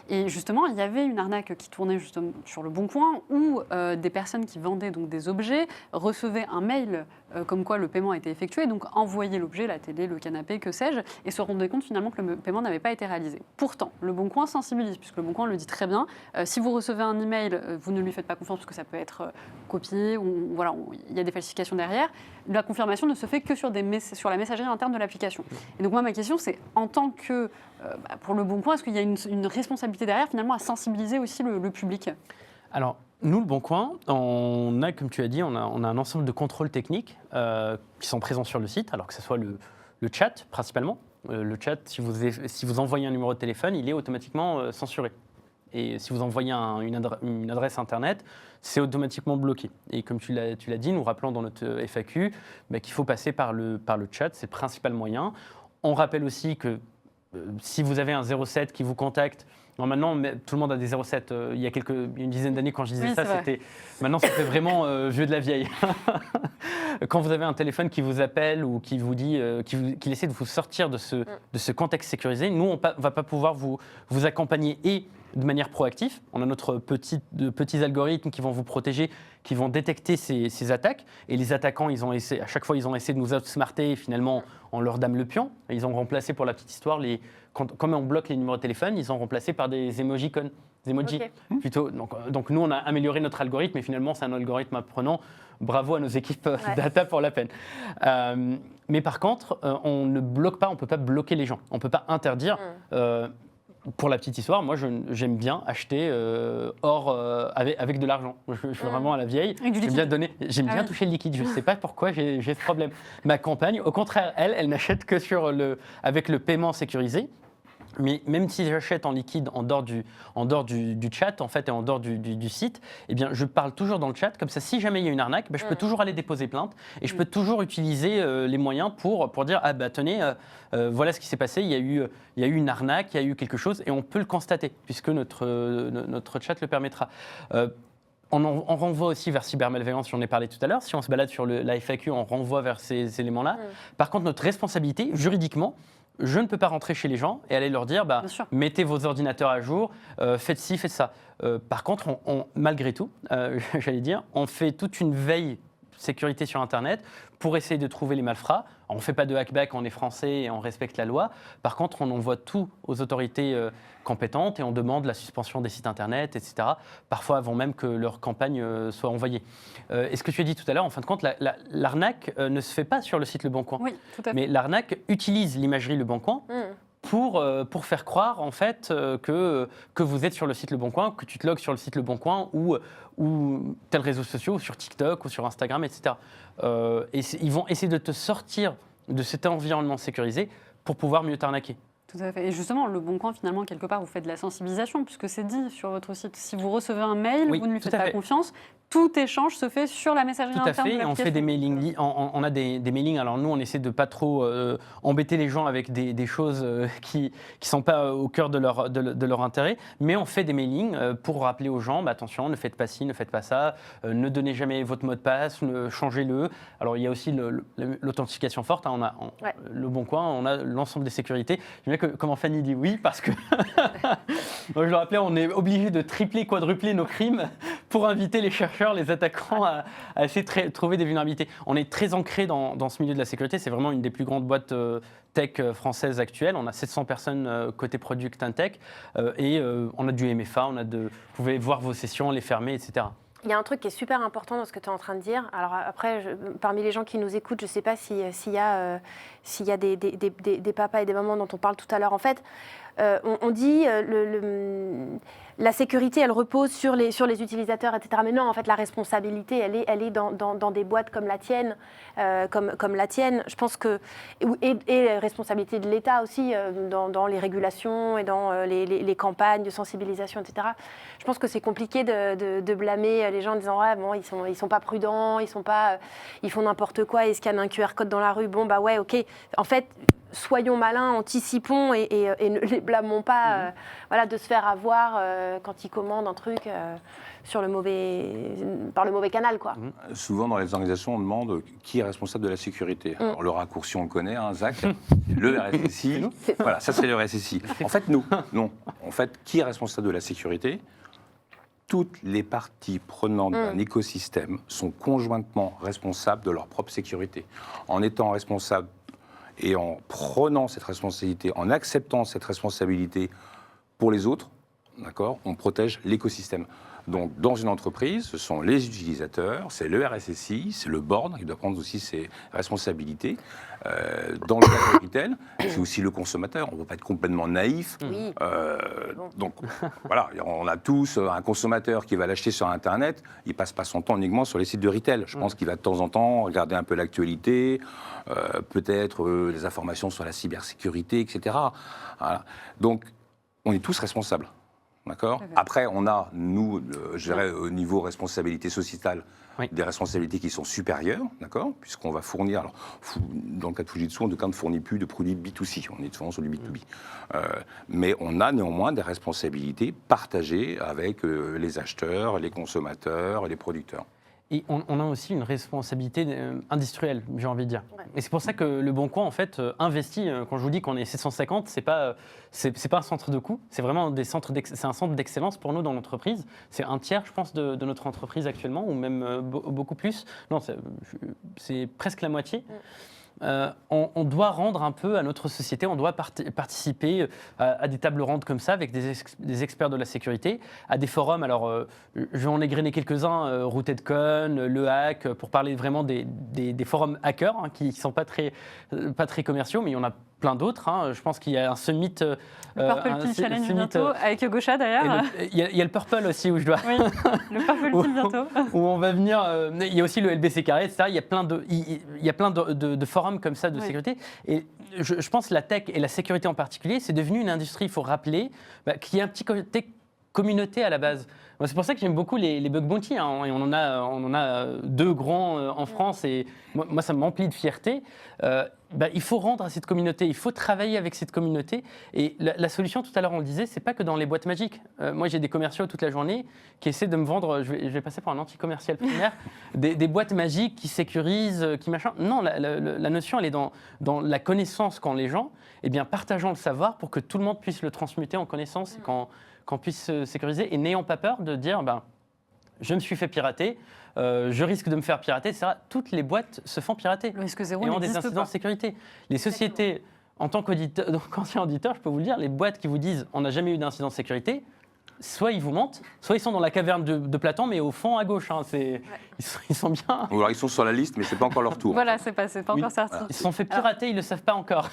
Et justement, il y avait une arnaque qui tournait justement sur le Bon Coin, où des personnes qui vendaient donc des objets recevaient un mail comme quoi le paiement a été effectué, donc envoyaient l'objet, la télé, le canapé, que sais-je, et se rendaient compte finalement que le paiement n'avait pas été réalisé. Pourtant, le Bon Coin sensibilise, puisque le Bon Coin le dit très bien. Si vous recevez un email, vous ne lui faites pas confiance, parce que ça peut être copié, ou voilà, il y a des falsifications derrière. La confirmation ne se fait que sur la messagerie interne de l'application. Et donc moi, ma question, c'est en tant que, pour le Bon Coin, est-ce qu'il y a une responsabilité derrière, finalement, à sensibiliser aussi le public ? Alors, nous, le Bon Coin, on a, comme tu as dit, on a un ensemble de contrôles techniques qui sont présents sur le site, alors que ce soit le chat, principalement. Le chat, si vous envoyez un numéro de téléphone, il est automatiquement censuré. Et si vous envoyez une adresse Internet, c'est automatiquement bloqué. Et comme tu l'as dit, nous rappelons dans notre FAQ qu'il faut passer par le chat, c'est le principal moyen. On rappelle aussi que si vous avez un 07 qui vous contacte, maintenant tout le monde a des 07. Il y a une dizaine d'années, quand je disais ça, c'était. Maintenant, ça fait vraiment vieux de la vieille. Quand vous avez un téléphone qui vous appelle ou qui vous dit, qu'il essaie de vous sortir de ce contexte sécurisé, nous, on ne va pas pouvoir vous accompagner et de manière proactive. On a notre petits algorithmes qui vont vous protéger, qui vont détecter ces attaques. Et les attaquants, à chaque fois, ils ont essayé de nous outsmarter. Et finalement, on leur dame le pion. Et ils ont remplacé, pour la petite histoire, comme on bloque les numéros de téléphone, ils ont remplacé par des emojis. Plutôt. Donc nous, on a amélioré notre algorithme. Et finalement, c'est un algorithme apprenant. Bravo à nos équipes data pour la peine. Mais par contre, on ne bloque pas, on ne peut pas bloquer les gens. On ne peut pas interdire. Pour la petite histoire, moi, j'aime bien acheter avec de l'argent. Je suis vraiment à la vieille. J'aime bien toucher le liquide. Je ne sais pas pourquoi j'ai ce problème. Ma compagne, au contraire, elle n'achète que avec le paiement sécurisé. Mais même si j'achète en liquide en dehors du chat, en fait, et en dehors du site, eh bien, je parle toujours dans le chat. Comme ça, si jamais il y a une arnaque, je peux toujours aller déposer plainte et je peux toujours utiliser les moyens pour dire tenez, voilà ce qui s'est passé. Il y a eu une arnaque, il y a eu quelque chose, et on peut le constater puisque notre chat le permettra. On renvoie aussi vers cybermalveillance, j'en ai parlé tout à l'heure. Si on se balade sur la FAQ, on renvoie vers ces éléments-là. Par contre, notre responsabilité, juridiquement, je ne peux pas rentrer chez les gens et aller leur dire mettez vos ordinateurs à jour, faites ci, faites ça. Par contre, malgré tout, j'allais dire, on fait toute une veille sécurité sur Internet pour essayer de trouver les malfrats. On ne fait pas de hackback, on est français et on respecte la loi. Par contre, on envoie tout aux autorités compétentes et on demande la suspension des sites Internet, etc. Parfois avant même que leur campagne soit envoyée. Et ce que tu as dit tout à l'heure, en fin de compte, l'arnaque ne se fait pas sur le site Le Bon Coin. Oui, tout à fait. Mais l'arnaque utilise l'imagerie Le Bon Coin pour faire croire en fait que vous êtes sur le site Le Bon Coin, que tu te logs sur le site Le Bon Coin ou tel réseau social, ou sur TikTok ou sur Instagram, etc. Ils vont essayer de te sortir de cet environnement sécurisé pour pouvoir mieux t'arnaquer. Tout à fait. Et justement, Le Bon Coin, finalement, quelque part, vous faites de la sensibilisation, puisque c'est dit sur votre site. Si vous recevez un mail, Oui, vous ne lui tout faites à pas fait. confiance. Tout échange se fait sur la messagerie Tout à interne fait, de et on fait des mailings, on a des mailings. Alors nous, on essaie de pas trop embêter les gens avec des choses qui sont pas au cœur de leur intérêt, mais on fait des mailings pour rappeler aux gens, attention, ne faites pas ci, ne faites pas ça, ne donnez jamais votre mot de passe, changez-le. Alors il y a aussi l'authentification forte, hein, Le Bon Coin, on a l'ensemble des sécurités. J'aime bien comment Fanny dit oui, parce que moi, je le rappelais, on est obligé de tripler, quadrupler nos crimes pour inviter les chercheurs, les attaquants à essayer de trouver des vulnérabilités. On est très ancré dans ce milieu de la sécurité. C'est vraiment une des plus grandes boîtes tech françaises actuelles. On a 700 personnes côté Product and Tech et on a du MFA. Vous pouvez voir vos sessions, les fermer, etc. Il y a un truc qui est super important dans ce que tu es en train de dire. Alors après, parmi les gens qui nous écoutent, je ne sais pas s'il y a des papas et des mamans dont on parle tout à l'heure. En fait, on dit la sécurité, elle repose sur les utilisateurs, etc. Mais non, en fait, la responsabilité, elle est dans des boîtes comme la tienne, comme la tienne. Je pense que et la responsabilité de l'État aussi dans les régulations et dans les campagnes de sensibilisation, etc. Je pense que c'est compliqué de blâmer les gens en disant ouais, bon, ils sont pas prudents, ils font n'importe quoi, ils scannent un QR code dans la rue. Bon bah ouais, ok. En fait, soyons malins, anticipons et ne les blâmons pas voilà, de se faire avoir quand ils commandent un truc par le mauvais canal, quoi. Souvent, dans les organisations, on demande qui est responsable de la sécurité. Alors, le raccourci, on le connaît, hein, Zach, le RSSI. Voilà, ça, c'est le RSSI. En fait, non. En fait, qui est responsable de la sécurité ? Toutes les parties prenantes d'un écosystème sont conjointement responsables de leur propre sécurité. En étant responsables et en prenant cette responsabilité, en acceptant cette responsabilité pour les autres, d'accord, on protège l'écosystème. Donc, dans une entreprise, ce sont les utilisateurs, c'est le RSSI, c'est le board qui doit prendre aussi ses responsabilités. Dans le cas de retail, c'est aussi le consommateur. On ne peut pas être complètement naïf. Oui. Donc, voilà, on a tous un consommateur qui va l'acheter sur Internet. Il ne passe pas son temps uniquement sur les sites de retail. Je pense qu'il va de temps en temps regarder un peu l'actualité, peut-être les informations sur la cybersécurité, etc. Voilà. Donc, on est tous responsables. D'accord. Après, on a, nous, je dirais, au niveau responsabilité sociétale, des responsabilités qui sont supérieures, d'accord, puisqu'on va fournir, alors, dans le cas de Fujitsu, en tout cas, on ne fournit plus de produits B2C, on est souvent sur du B2B. Mais on a néanmoins des responsabilités partagées avec les acheteurs, les consommateurs, les producteurs. Et on a aussi une responsabilité industrielle, j'ai envie de dire. Ouais. Et c'est pour ça que Le Bon Coin, en fait, investit. Quand je vous dis qu'on est 750, c'est pas un centre de coût, c'est vraiment c'est un centre d'excellence pour nous dans l'entreprise. C'est un tiers, je pense, de notre entreprise actuellement, ou même beaucoup plus. Non, c'est presque la moitié. On doit rendre un peu à notre société, on doit participer à des tables rondes comme ça avec des experts de la sécurité, à des forums. Alors, je vais en égrener quelques-uns, RootedCon, Le Hack, pour parler vraiment des forums hackers qui ne sont pas très commerciaux, mais il y en a plein d'autres. Hein. Je pense qu'il y a un summit. Le Purple Pill Challenge bientôt, avec Gaucha d'ailleurs. Il y a le Purple aussi où je dois. Oui, le Purple Pill bientôt. Où on va venir. Il y a aussi le LBC Carré, etc. Il y a plein de forums comme ça de sécurité. Et je pense que la tech et la sécurité en particulier, c'est devenu une industrie, il faut rappeler, qui a un petit côté communauté à la base. C'est pour ça que j'aime beaucoup les bug bounty. Hein, et on en a deux grands en France. Et moi, ça m'emplit de fierté. Il faut rendre à cette communauté. Il faut travailler avec cette communauté. Et la solution, tout à l'heure, on le disait, c'est pas que dans les boîtes magiques. Moi, j'ai des commerciaux toute la journée qui essaient de me vendre. Je vais passer pour un anti-commercial primaire. des boîtes magiques qui sécurisent, qui machin. Non, la notion, elle est dans la connaissance qu'ont les gens. Eh bien, partageons le savoir pour que tout le monde puisse le transmuter en connaissance et qu'on puisse sécuriser et n'ayant pas peur de dire je me suis fait pirater, je risque de me faire pirater, etc. Toutes les boîtes se font pirater. Le risque zéro et ont des incidents pas. de sécurité. Les sociétés, en tant qu'ancien auditeur, je peux vous le dire, les boîtes qui vous disent on n'a jamais eu d'incident de sécurité, soit ils vous mentent, soit ils sont dans la caverne de Platon, mais au fond à gauche. Hein, ils sont bien. Ou alors ils sont sur la liste, mais c'est pas encore leur tour. Voilà, c'est pas encore sorti. Ils se sont fait pirater, ils le savent pas encore.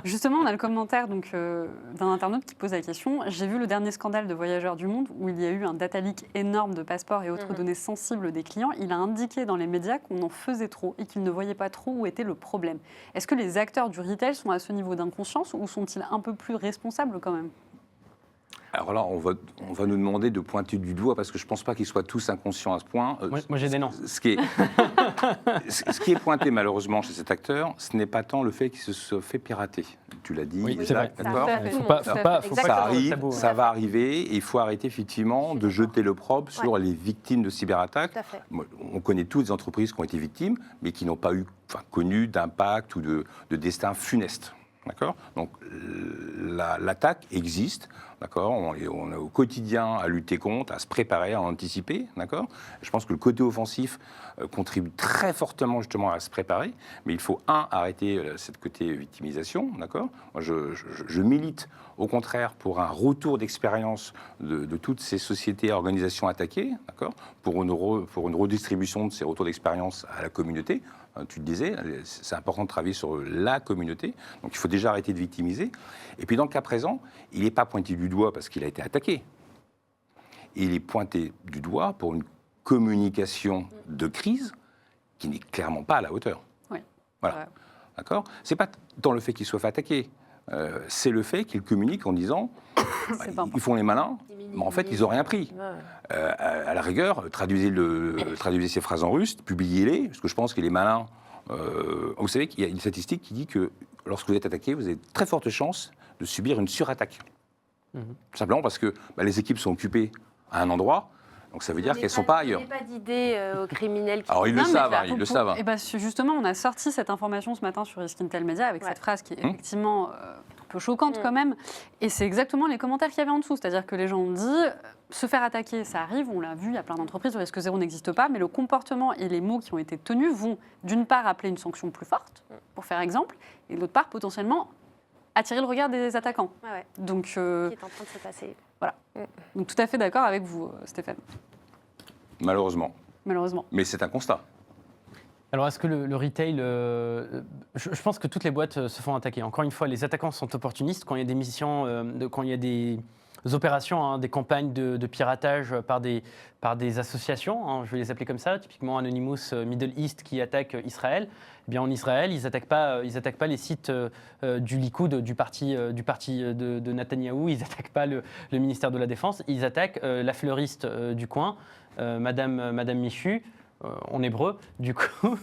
Justement, on a le commentaire d'un internaute qui pose la question. J'ai vu le dernier scandale de Voyageurs du Monde où il y a eu un data leak énorme de passeports et autres données sensibles des clients. Il a indiqué dans les médias qu'on en faisait trop et qu'il ne voyait pas trop où était le problème. Est-ce que les acteurs du retail sont à ce niveau d'inconscience ou sont-ils un peu plus responsables quand même ? Alors là, on va nous demander de pointer du doigt, parce que je ne pense pas qu'ils soient tous inconscients à ce point. Moi j'ai des noms. Ce qui est pointé malheureusement chez cet acteur, ce n'est pas tant le fait qu'il se soit fait pirater. Tu l'as dit, Oui, c'est vrai. d'accord. Faut pas Ça arrive, tabou, ça va arriver, et il faut arrêter effectivement de jeter l'opprobre sur les victimes de cyberattaques. On connaît toutes les entreprises qui ont été victimes, mais qui n'ont pas connu d'impact ou de destin funeste. D'accord ? Donc l'attaque existe, d'accord ? On est au quotidien à lutter contre, à se préparer, à anticiper, d'accord ? Je pense que le côté offensif contribue très fortement justement à se préparer, mais il faut arrêter cette côté victimisation, d'accord ? Moi je milite au contraire pour un retour d'expérience de toutes ces sociétés et organisations attaquées, d'accord ? Pour une redistribution de ces retours d'expérience à la communauté. Tu le disais, c'est important de travailler sur la communauté, donc il faut déjà arrêter de victimiser. Et puis dans le cas présent, il n'est pas pointé du doigt parce qu'il a été attaqué. Il est pointé du doigt pour une communication de crise qui n'est clairement pas à la hauteur. Oui. Voilà. Ouais. D'accord ? C'est pas tant le fait qu'il soit fait attaquer, c'est le fait qu'il communique en disant ils font les malins, mais en fait ils n'ont rien pris. À la rigueur, traduisez ces phrases en russe, publiez-les, parce que je pense que les malins. Vous savez qu'il y a une statistique qui dit que lorsque vous êtes attaqué, vous avez de très fortes chances de subir une surattaque. Simplement parce que les équipes sont occupées à un endroit. Donc ça veut dire qu'elles ne sont pas ailleurs. Il n'y a pas d'idée aux criminels qui... Alors ils le savent. Et justement, on a sorti cette information ce matin sur Risk Intel Media avec cette phrase qui est effectivement un peu choquante quand même. Et c'est exactement les commentaires qu'il y avait en dessous. C'est-à-dire que les gens ont dit, se faire attaquer, ça arrive, on l'a vu, il y a plein d'entreprises, le risque zéro n'existe pas, mais le comportement et les mots qui ont été tenus vont d'une part appeler une sanction plus forte, pour faire exemple, et d'autre part potentiellement attirer le regard des attaquants. Donc, qui est en train de se passer. Voilà. Donc tout à fait d'accord avec vous, Stéphane. Malheureusement. Mais c'est un constat. Alors, est-ce que le retail... je pense que toutes les boîtes se font attaquer. Encore une fois, les attaquants sont opportunistes. Quand il y a des missions, quand il y a des opérations, des campagnes de piratage par des associations, je vais les appeler comme ça, typiquement Anonymous Middle East qui attaque Israël. Eh bien, en Israël, ils n'attaquent pas les sites du Likoud, du parti de Netanyahou. Ils n'attaquent pas le ministère de la Défense. Ils attaquent la fleuriste du coin, Madame Michu. En hébreu, du coup,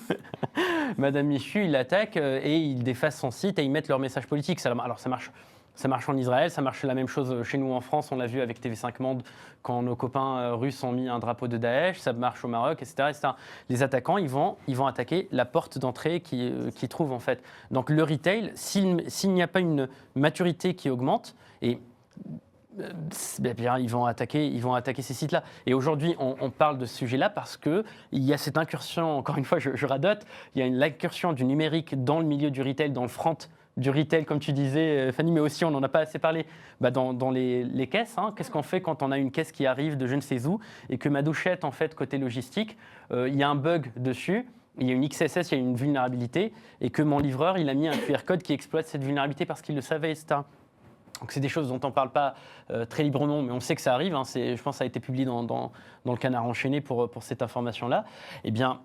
Madame Michu, il l'attaque et il déface son site et ils mettent leur message politique. Alors ça marche en Israël, ça marche la même chose chez nous en France, on l'a vu avec TV5 Monde quand nos copains russes ont mis un drapeau de Daesh, ça marche au Maroc, etc. etc. Les attaquants, ils vont attaquer la porte d'entrée qu'ils trouvent en fait. Donc le retail, s'il n'y a pas une maturité qui augmente, et ils vont attaquer ces sites-là. Et aujourd'hui, on parle de ce sujet-là parce qu'il y a cette incursion, encore une fois, je radote, il y a l'incursion du numérique dans le milieu du retail, dans le front du retail, comme tu disais, Fanny, mais aussi, on n'en a pas assez parlé, dans les caisses. Qu'est-ce qu'on fait quand on a une caisse qui arrive de je ne sais où et que ma douchette, en fait, côté logistique, il y a un bug dessus, il y a une XSS, il y a une vulnérabilité, et que mon livreur, il a mis un QR code qui exploite cette vulnérabilité parce qu'il le savait, etc. Donc c'est des choses dont on ne parle pas très librement, mais on sait que ça arrive. Je pense que ça a été publié dans le Canard enchaîné pour cette information-là. Eh bien,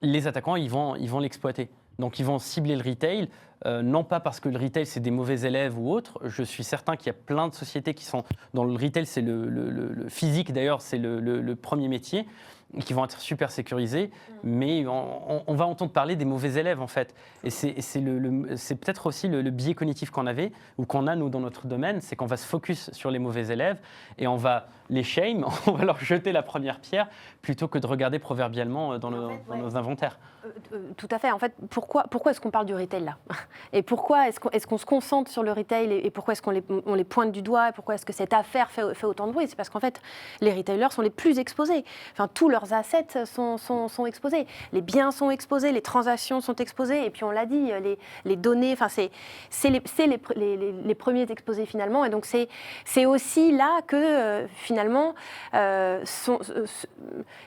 les attaquants, ils vont l'exploiter. Donc ils vont cibler le retail, non pas parce que le retail, c'est des mauvais élèves ou autres. Je suis certain qu'il y a plein de sociétés qui sont dans le retail, c'est le physique d'ailleurs, c'est le premier métier, qui vont être super sécurisés, mais on va entendre parler des mauvais élèves en fait. Et c'est peut-être aussi le biais cognitif qu'on avait, ou qu'on a nous dans notre domaine, c'est qu'on va se focus sur les mauvais élèves et on va les shame, on va leur jeter la première pierre, plutôt que de regarder proverbialement dans nos inventaires. Tout à fait. En fait, pourquoi est-ce qu'on parle du retail là ? Et pourquoi est-ce qu'on se concentre sur le retail et pourquoi est-ce on les pointe du doigt et pourquoi est-ce que cette affaire fait autant de bruit? C'est parce qu'en fait, les retailers sont les plus exposés. Enfin, tous leurs assets sont exposés. Les biens sont exposés, les transactions sont exposées. Et puis, on l'a dit, les données, enfin, c'est les premiers exposés finalement. Et donc, c'est aussi là que finalement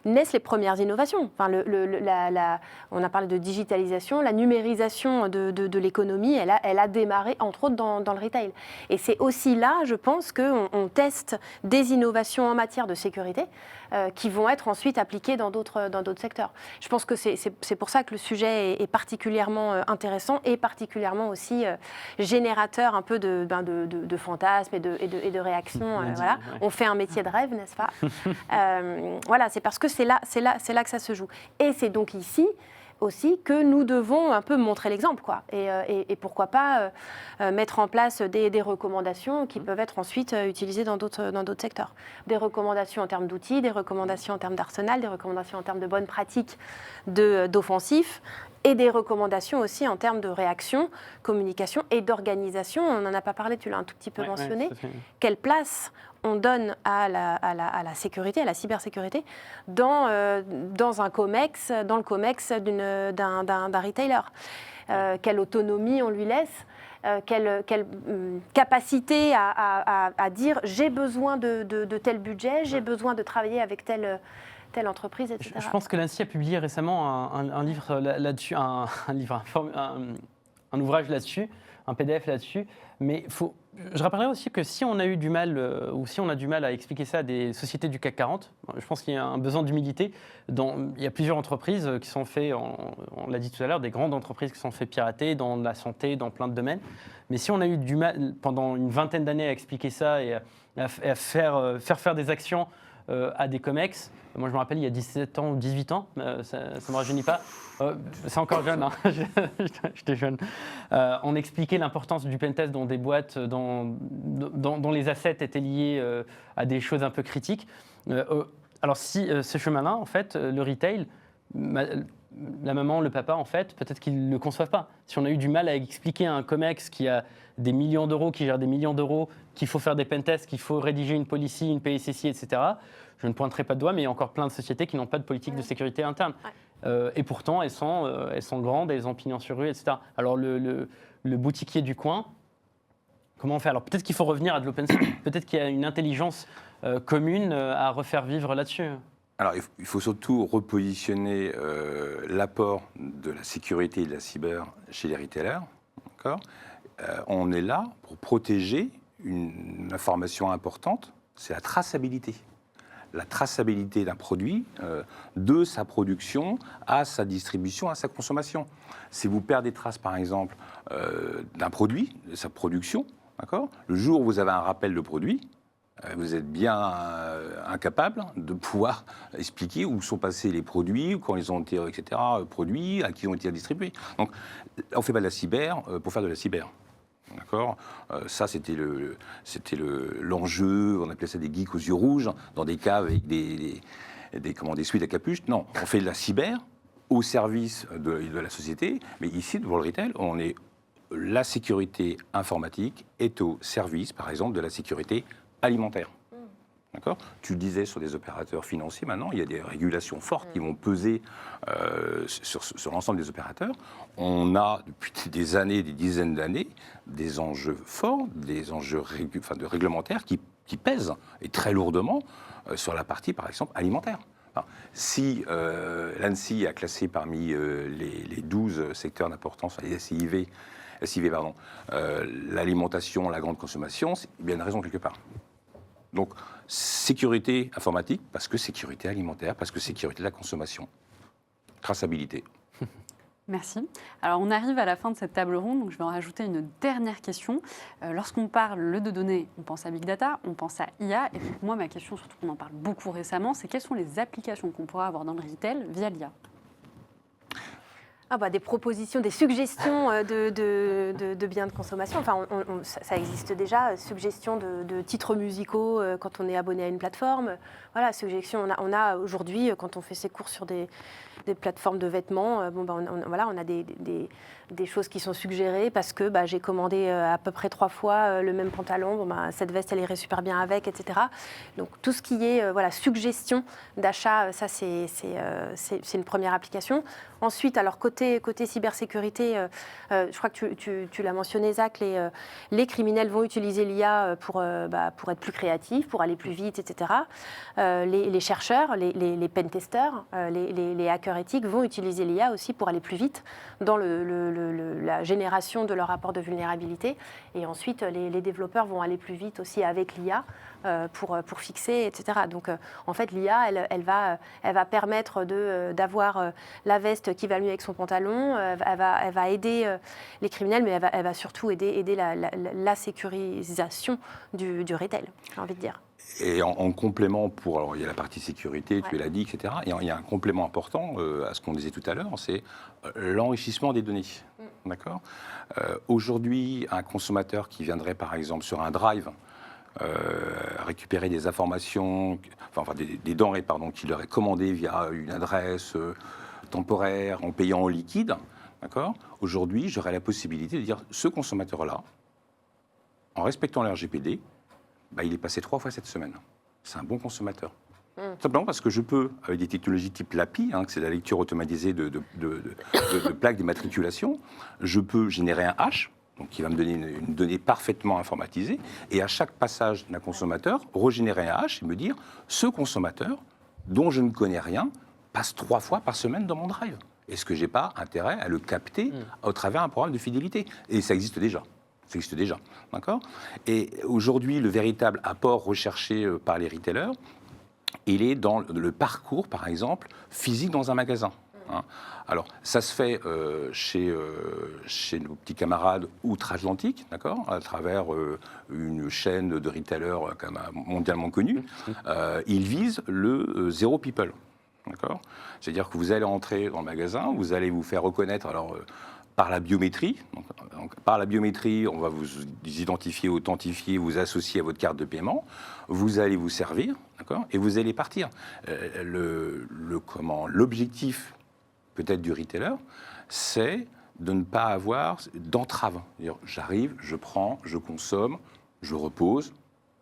naissent les premières innovations. Enfin, on a parlé de digitalisation, la numérisation de l'économie, elle a démarré entre autres dans le retail. Et c'est aussi là, je pense, qu'on teste des innovations en matière de sécurité qui vont être ensuite appliquées dans d'autres secteurs. Je pense que c'est pour ça que le sujet est particulièrement intéressant et particulièrement aussi générateur un peu de fantasmes et de réactions. Voilà. Ouais. On fait un métier de rêve, n'est-ce pas? Voilà, c'est parce que c'est là que ça se joue. Et c'est donc ici aussi que nous devons un peu montrer l'exemple, quoi. Et pourquoi pas mettre en place des recommandations qui peuvent être ensuite utilisées dans d'autres secteurs. Des recommandations en termes d'outils, des recommandations en termes d'arsenal, des recommandations en termes de bonnes pratiques d'offensif et des recommandations aussi en termes de réaction, communication et d'organisation. On n'en a pas parlé, tu l'as un tout petit peu mentionné. Quelle place on donne à la sécurité, à la cybersécurité, dans un COMEX, dans le COMEX d'un retailer. Quelle autonomie on lui laisse, quelle capacité à dire j'ai besoin de tel budget, j'ai besoin de travailler avec telle entreprise, etc. Je pense que l'ANSSI a publié récemment un livre là-dessus, un ouvrage là-dessus, un PDF là-dessus, mais je rappellerai aussi que si on a eu du mal, ou si on a du mal à expliquer ça à des sociétés du CAC 40, je pense qu'il y a un besoin d'humilité. Il y a plusieurs entreprises qui sont faites, on l'a dit tout à l'heure, des grandes entreprises qui sont faites pirater dans la santé, dans plein de domaines. Mais si on a eu du mal pendant une vingtaine d'années à expliquer ça et à faire des actions à des COMEX, moi je me rappelle il y a 17 ans ou 18 ans, ça ne me rajeunit pas, c'est encore jeune, hein. J'étais jeune. On expliquait l'importance du pentest dans des boîtes dont les assets étaient liés à des choses un peu critiques. Alors si ce chemin-là, en fait, le retail, la maman, le papa, en fait, peut-être qu'ils ne le conçoivent pas. Si on a eu du mal à expliquer à un COMEX qui a des millions d'euros, qui gère des millions d'euros, qu'il faut faire des pentests, qu'il faut rédiger une policy, une PSSI, etc., je ne pointerai pas de doigt, mais il y a encore plein de sociétés qui n'ont pas de politique de sécurité interne. Et pourtant, elles sont grandes, elles ont pignon sur rue, etc. Alors, le boutiquier du coin, comment on fait? Alors, peut-être qu'il faut revenir à de l'open source. Peut-être qu'il y a une intelligence commune à refaire vivre là-dessus. Alors, il faut surtout repositionner l'apport de la sécurité et de la cyber chez les retailers. D'accord? On est là pour protéger une information importante, c'est la traçabilité. La traçabilité d'un produit, de sa production à sa distribution, à sa consommation. Si vous perdez trace, par exemple, d'un produit, de sa production, d'accord, le jour où vous avez un rappel de produit, vous êtes bien incapable de pouvoir expliquer où sont passés les produits, quand ils ont été, etc., produits, à qui ont été distribués. Donc, on ne fait pas de la cyber pour faire de la cyber. D'accord, ça, c'était l'enjeu, on appelait ça des geeks aux yeux rouges, dans des caves avec des suites à capuche. Non, on fait de la cyber au service de la société, mais ici, pour le retail, la sécurité informatique est au service, par exemple, de la sécurité alimentaire. D'accord. Tu le disais sur des opérateurs financiers, maintenant, il y a des régulations fortes qui vont peser sur l'ensemble des opérateurs. On a, depuis des années, des dizaines d'années, des enjeux forts, des enjeux réglementaires qui pèsent, et très lourdement, sur la partie, par exemple, alimentaire. Alors, si l'ANSSI a classé parmi les 12 secteurs d'importance, les SIV, l'alimentation, la grande consommation, il y a une raison quelque part. Donc, sécurité informatique, parce que sécurité alimentaire, parce que sécurité de la consommation. Traçabilité. Merci. Alors, on arrive à la fin de cette table ronde, donc je vais en rajouter une dernière question. Lorsqu'on parle de données, on pense à Big Data, on pense à IA. Et donc, moi, ma question, surtout qu'on en parle beaucoup récemment, c'est quelles sont les applications qu'on pourra avoir dans le retail via l'IA ? Des propositions, des suggestions de biens de consommation. Enfin, ça existe déjà. Suggestions de titres musicaux quand on est abonné à une plateforme. Voilà, suggestions. On a aujourd'hui, quand on fait ses courses sur des des plateformes de vêtements. Voilà, on a des choses qui sont suggérées parce que j'ai commandé à peu près 3 fois le même pantalon. Cette veste, elle irait super bien avec, etc. Donc tout ce qui est suggestion d'achat, ça c'est une première application. Ensuite, alors côté cybersécurité, je crois que tu l'as mentionné, Zach, les criminels vont utiliser l'IA pour être plus créatifs, pour aller plus vite, etc. Les chercheurs, les pentesters, les hackers éthiques vont utiliser l'IA aussi pour aller plus vite dans la génération de leur rapport de vulnérabilité. Et ensuite, les développeurs vont aller plus vite aussi avec l'IA pour fixer, etc. Donc, en fait, l'IA, elle va permettre d'avoir la veste qui va mieux avec son pantalon. Elle va aider les criminels, mais elle va surtout aider la sécurisation du retail, j'ai envie de dire. Et en complément, alors il y a la partie sécurité, tu l'as dit, etc. Et il y a un complément important à ce qu'on disait tout à l'heure, c'est l'enrichissement des données. D'accord. Aujourd'hui, un consommateur qui viendrait par exemple sur un drive récupérer des informations, des denrées qu'il leur est commandées via une adresse temporaire en payant en liquide, d'accord. Aujourd'hui, j'aurais la possibilité de dire ce consommateur-là, en respectant le RGPD, il est passé 3 fois cette semaine. C'est un bon consommateur. Simplement parce que je peux, avec des technologies type l'API, que c'est la lecture automatisée de plaques d'immatriculation, je peux générer un hash, donc qui va me donner une donnée parfaitement informatisée, et à chaque passage d'un consommateur, régénérer un hash et me dire ce consommateur, dont je ne connais rien, passe 3 fois par semaine dans mon drive. Est-ce que je n'ai pas intérêt à le capter au travers d'un programme de fidélité? Et ça existe déjà. Ça existe déjà, d'accord. Et aujourd'hui, le véritable apport recherché par les retailers, il est dans le parcours, par exemple, physique dans un magasin. Alors, ça se fait chez nos petits camarades outre-Atlantique, d'accord, à travers une chaîne de retailers mondialement connue. Ils visent le zéro people, d'accord. C'est-à-dire que vous allez entrer dans le magasin, vous allez vous faire reconnaître, par la biométrie. Donc, par la biométrie, on va vous identifier, authentifier, vous associer à votre carte de paiement. Vous allez vous servir, d'accord, et vous allez partir. L'objectif, peut-être du retailer, c'est de ne pas avoir d'entrave. J'arrive, je prends, je consomme, je repose,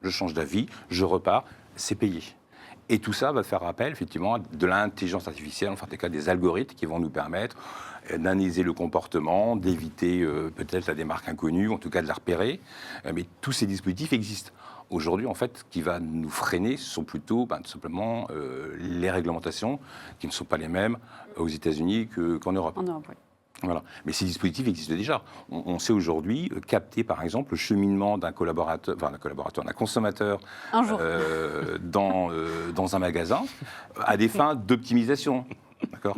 je change d'avis, je repars, c'est payé. Et tout ça va faire appel, effectivement, à de l'intelligence artificielle, enfin, des algorithmes qui vont nous permettre d'analyser le comportement, d'éviter peut-être des marques inconnues, en tout cas de la repérer. Mais tous ces dispositifs existent. Aujourd'hui, en fait, ce qui va nous freiner, ce sont plutôt tout simplement les réglementations qui ne sont pas les mêmes aux États-Unis qu'en Europe. En Europe, oui. Voilà. Mais ces dispositifs existent déjà. On sait aujourd'hui capter, par exemple, le cheminement d'un consommateur dans un magasin à des fins d'optimisation. D'accord.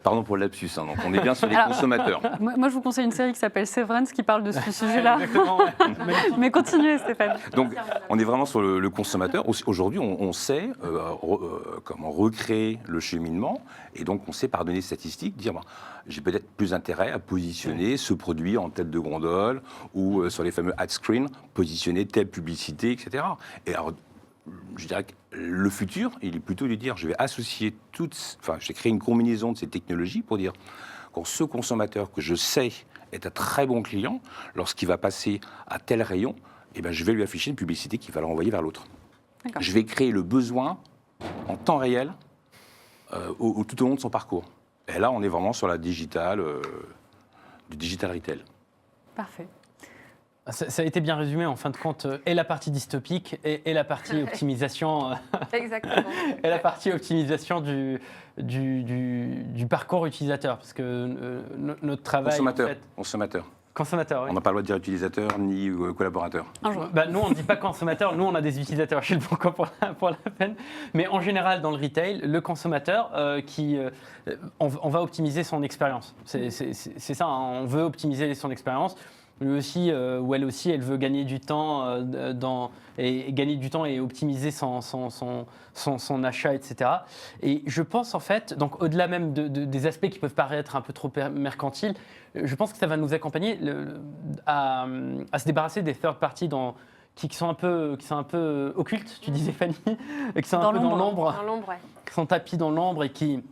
Pardon pour le lapsus, donc on est bien sur les consommateurs. Moi, je vous conseille une série qui s'appelle Severance qui parle de ce sujet-là. Mais continuez, Stéphane. Donc, on est vraiment sur le consommateur. Aujourd'hui, on sait comment recréer le cheminement, et donc on sait par données statistiques dire j'ai peut-être plus intérêt à positionner ce produit en tête de gondole ou sur les fameux ad screen, positionner telle publicité, etc. Et alors, je dirais que le futur, il est plutôt de dire je vais associer je vais créer une combinaison de ces technologies pour dire quand ce consommateur que je sais est un très bon client, lorsqu'il va passer à tel rayon, je vais lui afficher une publicité qui va le renvoyer vers l'autre. Je vais créer le besoin en temps réel tout au long de son parcours. Et là, on est vraiment sur du digital retail. Parfait. Ça a été bien résumé en fin de compte, et la partie dystopique et la partie optimisation. Exactement. Et la partie optimisation du parcours utilisateur, parce que notre travail. Consommateur, oui. On n'a pas le droit de dire utilisateur ni collaborateur. Nous, on ne dit pas consommateur, nous, on a des utilisateurs. Je suis le bon camp pour la peine. Mais en général, dans le retail, le consommateur, on va optimiser son expérience. C'est ça, on veut optimiser son expérience. Lui aussi, ou elle aussi, elle veut gagner du temps et optimiser son achat, etc. Et je pense en fait, donc au-delà même des aspects qui peuvent paraître un peu trop mercantiles, je pense que ça va nous accompagner à se débarrasser des third parties qui sont un peu occultes, tu disais Fanny, qui sont un peu dans l'ombre, ouais. qui sont tapis dans l'ombre et qui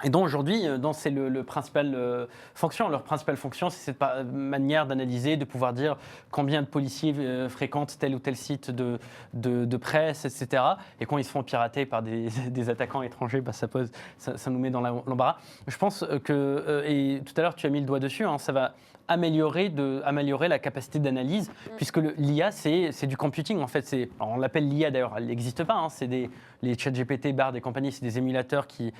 Et donc aujourd'hui, c'est le principal fonction. Leur principale fonction, c'est cette manière d'analyser, de pouvoir dire combien de policiers fréquentent tel ou tel site de presse, etc. Et quand ils se font pirater par des attaquants étrangers, ça nous met dans l'embarras. Je pense que, et tout à l'heure tu as mis le doigt dessus, ça va améliorer la capacité d'analyse, puisque l'IA, c'est du computing. En fait, alors on l'appelle l'IA d'ailleurs, elle n'existe pas. C'est les ChatGPT, Bard et compagnie, c'est des émulateurs qui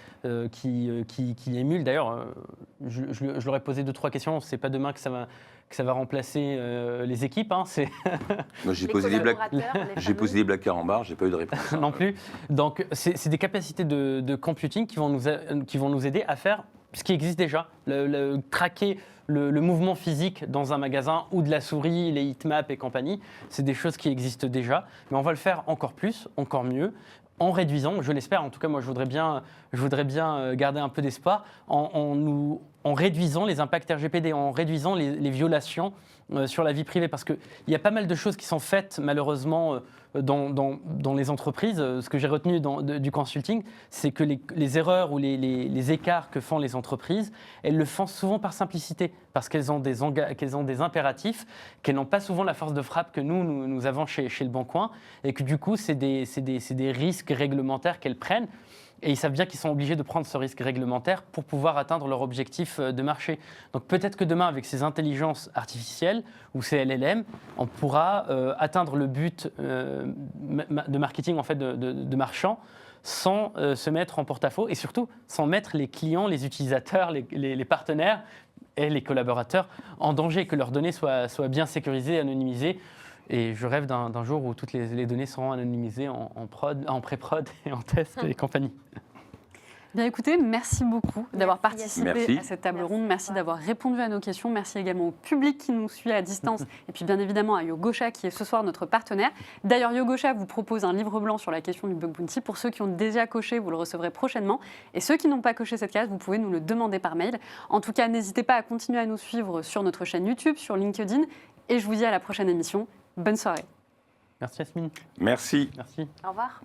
émulent. D'ailleurs, je leur ai posé 2-3 questions. C'est pas demain que ça va remplacer les équipes. Moi, j'ai posé des blagues carambar, j'ai pas eu de réponse. Non plus. Donc, c'est des capacités de computing qui vont nous aider à faire ce qui existe déjà, traquer le mouvement physique dans un magasin ou de la souris, les heatmaps et compagnie. C'est des choses qui existent déjà, mais on va le faire encore plus, encore mieux, en réduisant, je l'espère, en tout cas moi je voudrais bien garder un peu d'espoir, en réduisant les impacts RGPD, en réduisant les violations sur la vie privée, parce qu'il y a pas mal de choses qui sont faites malheureusement dans les entreprises. Ce que j'ai retenu du consulting, c'est que les erreurs ou les écarts que font les entreprises, elles le font souvent par simplicité, parce qu'elles ont des impératifs, qu'elles n'ont pas souvent la force de frappe que nous avons chez Le Bon Coin, et que du coup, c'est des risques réglementaires qu'elles prennent. Et ils savent bien qu'ils sont obligés de prendre ce risque réglementaire pour pouvoir atteindre leur objectif de marché. Donc peut-être que demain, avec ces intelligences artificielles ou ces LLM, on pourra atteindre le but de marketing, en fait, de marchand, sans se mettre en porte-à-faux et surtout sans mettre les clients, les utilisateurs, les partenaires et les collaborateurs en danger, que leurs données soient bien sécurisées, anonymisées. Et je rêve d'un jour où toutes les données seront anonymisées en pré-prod et en test et compagnie. Bien écoutez, merci beaucoup d'avoir participé à cette table ronde. Merci d'avoir répondu à nos questions. Merci également au public qui nous suit à distance. Et puis bien évidemment à Yogosha qui est ce soir notre partenaire. D'ailleurs, Yogosha vous propose un livre blanc sur la question du bug bounty. Pour ceux qui ont déjà coché, vous le recevrez prochainement. Et ceux qui n'ont pas coché cette case, vous pouvez nous le demander par mail. En tout cas, n'hésitez pas à continuer à nous suivre sur notre chaîne YouTube, sur LinkedIn. Et je vous dis à la prochaine émission. Bonne soirée. Merci Yasmine. Merci. Merci. Au revoir.